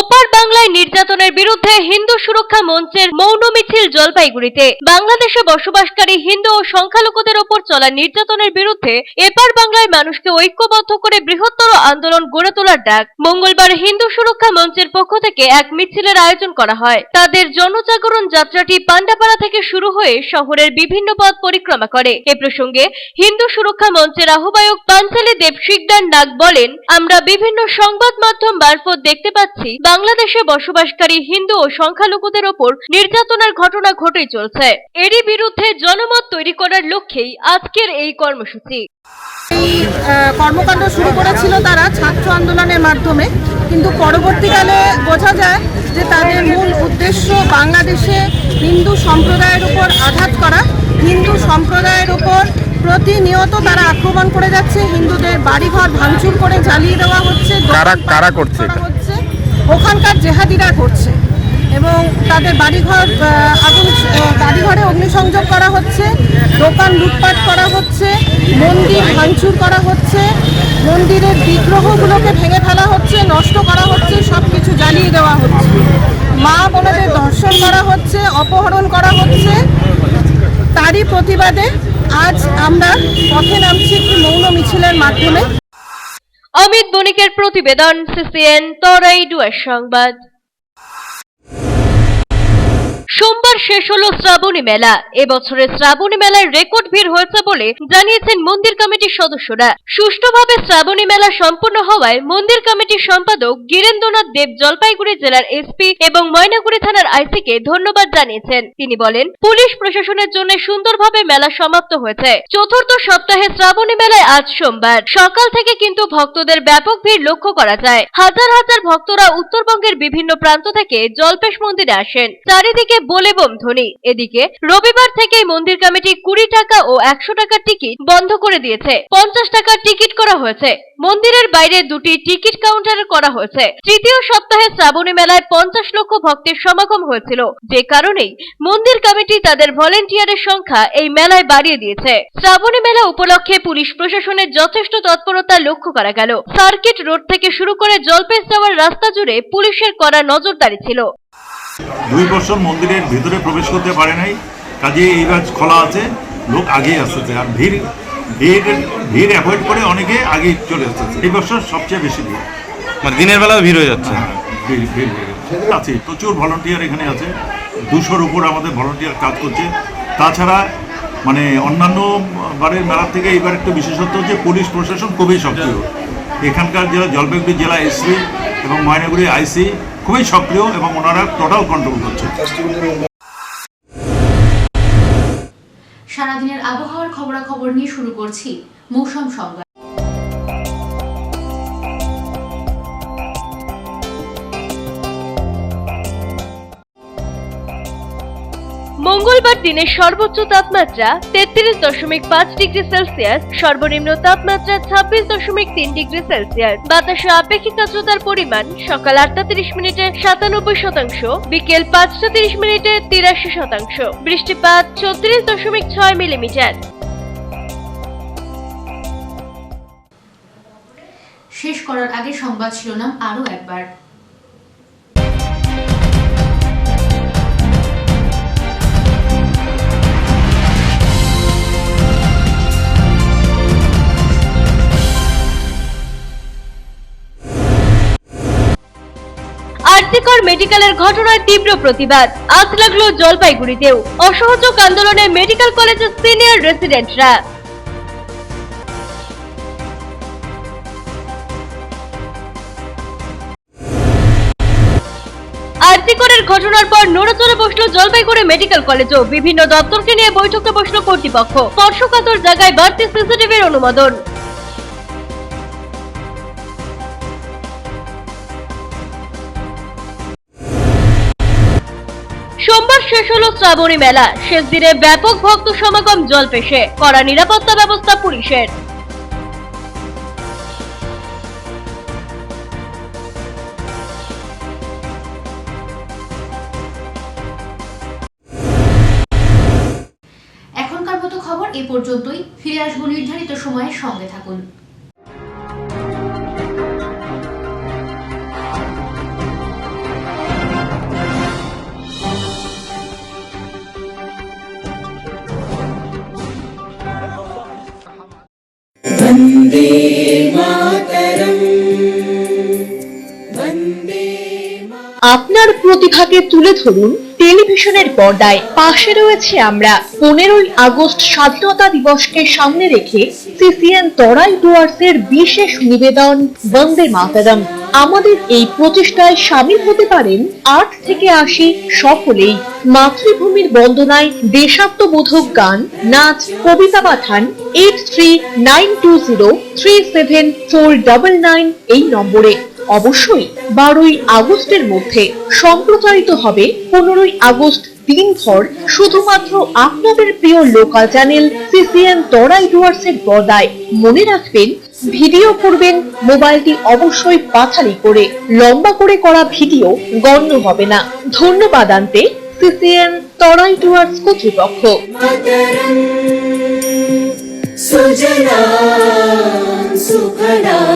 ওপার বাংলায় নির্যাতনের বিরুদ্ধে হিন্দু সুরক্ষা মঞ্চের মৌন মিছিল জলপাইগুড়িতে। বাংলাদেশে বসবাসকারী হিন্দু ও সংখ্যালঘুদের ওপর চলা নির্যাতনের বিরুদ্ধে এপার বাংলায় মানুষকে ঐক্যবদ্ধ করে বৃহত্তর আন্দোলন গড়ে তোলার ডাক মঙ্গলবার হিন্দু সুরক্ষা মঞ্চের পক্ষ থেকে এক মিছিলের আয়োজন করা হয়। তাদের জনজাগরণ যাত্রাটি পান্ডাপাড়া থেকে শুরু হয়ে শহরের বিভিন্ন পথ পরিক্রমা করে। এ প্রসঙ্গে হিন্দু সুরক্ষা মঞ্চের আহ্বায়ক পাঞ্চালী দেব শিকদার নাগ বলেন, আমরা বিভিন্ন সংবাদ মাধ্যম মারফত দেখতে পাচ্ছি বাংলাদেশে বসবাসকারী হিন্দু ও সংখ্যালঘুদের ওপর নির্যাতনের ঘটনা ঘটেই চলছে। এরই বিরুদ্ধে জনমত তৈরি করার লক্ষ্যেই আজকের এই কর্মসূচি। এই কর্মকাণ্ড শুরু করেছিল তারা ছাত্র আন্দোলনের মাধ্যমে, কিন্তু পরবর্তীকালে বোঝা যায় যে তাদের মূল উদ্দেশ্য বাংলাদেশে হিন্দু সম্প্রদায়ের উপর আঘাত করা। হিন্দু সম্প্রদায়ের উপর প্রতিনিয়ত তারা আক্রমণ করে যাচ্ছে। হিন্দুদের বাড়িঘর ভাঙচুর করে জ্বালিয়ে দেওয়া হচ্ছে। কারা করছে? ওখানকার জেহাদিরা করছে এবং তাদের বাড়িঘরে অগ্নিসংযোগ করা হচ্ছে, দোকান লুটপাট করা হচ্ছে, মন্দির ভাঙচুর করা হচ্ছে, মন্দিরের বিগ্রহগুলোকে ভেঙে ফেলা হচ্ছে, নষ্ট করা হচ্ছে, সবকিছু জ্বালিয়ে দেওয়া হচ্ছে। মা বোনেদের ধর্ষণ করা হচ্ছে, অপহরণ করা হচ্ছে। তারই প্রতিবাদে আজ আমরা পথে নামছি একটি মৌন মিছিলের মাধ্যমে। অমিত বণিকের প্রতিবেদন, সিসিএন তরাই ডুয়ার সংবাদ। সোমবার শেষ হলো শ্রাবণী মেলা। এবছরের শ্রাবণী মেলায় রেকর্ড ভিড় হয়েছে বলে জানিয়েছেন মন্দির কমিটির সদস্যরা। সুষ্ঠুভাবে শ্রাবণী মেলা সম্পন্ন হওয়ায় মন্দির কমিটির সম্পাদক গিরেন্দ্রনাথ দেব জলপাইগুড়ি জেলার এসপি এবং ময়নাগুড়ি থানার আইসিকে ধন্যবাদ জানিয়েছেন। তিনি বলেন, পুলিশ প্রশাসনের জন্য সুন্দরভাবে মেলা সমাপ্ত হয়েছে। চতুর্থ সপ্তাহে শ্রাবণী মেলায় আজ সোমবার সকাল থেকে কিন্তু ভক্তদের ব্যাপক ভিড় লক্ষ্য করা যায়। হাজার হাজার ভক্তরা উত্তরবঙ্গের বিভিন্ন প্রান্ত থেকে জল্পেশ মন্দিরে আসেন। চারিদিকে বলে বোম ধ্বনি। এদিকে রবিবার থেকেই মন্দির কমিটি 20 টাকা ও 100 টাকার টিকিট বন্ধ করে দিয়েছে। 50 টাকার টিকিট করা হয়েছে। মন্দিরের বাইরে 2টি টিকিট কাউন্টার করা হয়েছে। তৃতীয় সপ্তাহে শ্রাবণী মেলায় 50 লক্ষ ভক্তের সমাগম হয়েছিল, যে কারণেই মন্দির কমিটি তাদের ভলেন্টিয়ারের সংখ্যা এই মেলায় বাড়িয়ে দিয়েছে। শ্রাবণী মেলা উপলক্ষে পুলিশ প্রশাসনের যথেষ্ট তৎপরতা লক্ষ্য করা গেল। সার্কিট রোড থেকে শুরু করে জলপেশ যাওয়ার রাস্তা জুড়ে পুলিশের কড়া নজরদারি ছিল। 2 বছর মন্দিরের ভিতরে প্রবেশ করতে পারে নাই, কাজে এইবার খোলা আছে, লোক আগেই আসতেছে। আর ভিড় অ্যাভয়েড করে অনেকে আগে চলে আসতেছে। এই বছর সবচেয়ে বেশি ভিড়, মানে দিনের বেলা ভিড় হয়ে যাচ্ছে। ভিড় আছে, প্রচুর ভলান্টিয়ার এখানে আছে। 200-র উপর আমাদের ভলান্টিয়ার কাজ করছে। তাছাড়া মানে অন্যান্য বারের মেলার থেকে এবার একটু বিশেষত্ব হচ্ছে পুলিশ প্রশাসন খুবই সক্রিয়। এখানকার জেলা জলপাইগুড়ি জেলা এসপি এবং ময়নাগুড়ি আইসি খুবই সক্রিয় এবং ওনারা টোটাল কন্ট্রোল করছে। সারাদিনের আবহাওয়ার খবরাখবর নিয়ে শুরু করছি মৌসুম সংবাদ। মঙ্গলবার দিনের সর্বোচ্চ তাপমাত্রা 33.5 ডিগ্রি সেলসিয়াস, সর্বনিম্ন তাপমাত্রা 26.3 ডিগ্রি সেলসিয়াস। বাতাসে আপেক্ষিক আর্দ্রতার পরিমাণ সকাল 8:30 মিনিটে 97%, বিকেল 5:30 মিনিটে 83%, বৃষ্টিপাত 34.6 মিলিমিটার। শেষ করার আগে সংবাদ শিরোনাম আরো একবার। আরজিকর মেডিকেলের ঘটনায় তীব্র প্রতিবাদ আজ লাগলো জলপাইগুড়িতেও। অসহযোগ আন্দোলনে মেডিকেল কলেজের সিনিয়র রেসিডেন্টরা। আরজিকরের ঘটনার পর নড়েচড়ে বসলো জলপাইগুড়ি মেডিকেল কলেজও। বিভিন্ন দপ্তরকে নিয়ে বৈঠকে বসলো কর্তৃপক্ষ। স্পর্শকাতর জায়গায় বাড়তি সিসিটিভির অনুমোদন। সোমবার শেষ হলো শ্রাবণী মেলা। শেষ দিনে ব্যাপক ভক্ত সমাগম জলপেশে, কড়া নিরাপত্তা ব্যবস্থা পুলিশের। এখনকার মতো খবর এ পর্যন্তই। ফিরে আসবো নির্ধারিত সময়ের সঙ্গে থাকুন। वन्दे मातरम् वन्दे আপনার প্রতিভাকে তুলে ধরুন টেলিভিশনের পর্দায়। পাশে রয়েছে আমরা। 15ই আগস্ট স্বাধীনতা দিবসকে সামনে রেখে সিসিএন তরাই ডুয়ার্সের বিশেষ নিবেদন বন্দে মাতরম। আমাদের এই প্রচেষ্টায় সামিল হতে পারেন 8 থেকে 80 সকলেই। মাতৃভূমির বন্দনায় দেশাত্মবোধক গান, নাচ, কবিতা পাঠান 8392037499 এই নম্বরে। অবশ্যই 12ই আগস্টের মধ্যে। সম্প্রচারিত হবে 15ই আগস্ট দিনভর শুধুমাত্র আপনাদের প্রিয় লোকাল চ্যানেল সিসিএন তরাই ডুয়ার্সের পর্দায়। মনে রাখবেন, ভিডিও করবেন মোবাইলটি অবশ্যই পাথালি করে। লম্বা করে করা ভিডিও গণ্য হবে না। ধন্যবাদ আনতে সিসিএন তরাই ডুয়ার্স কর্তৃপক্ষ। सुजना सुखदा।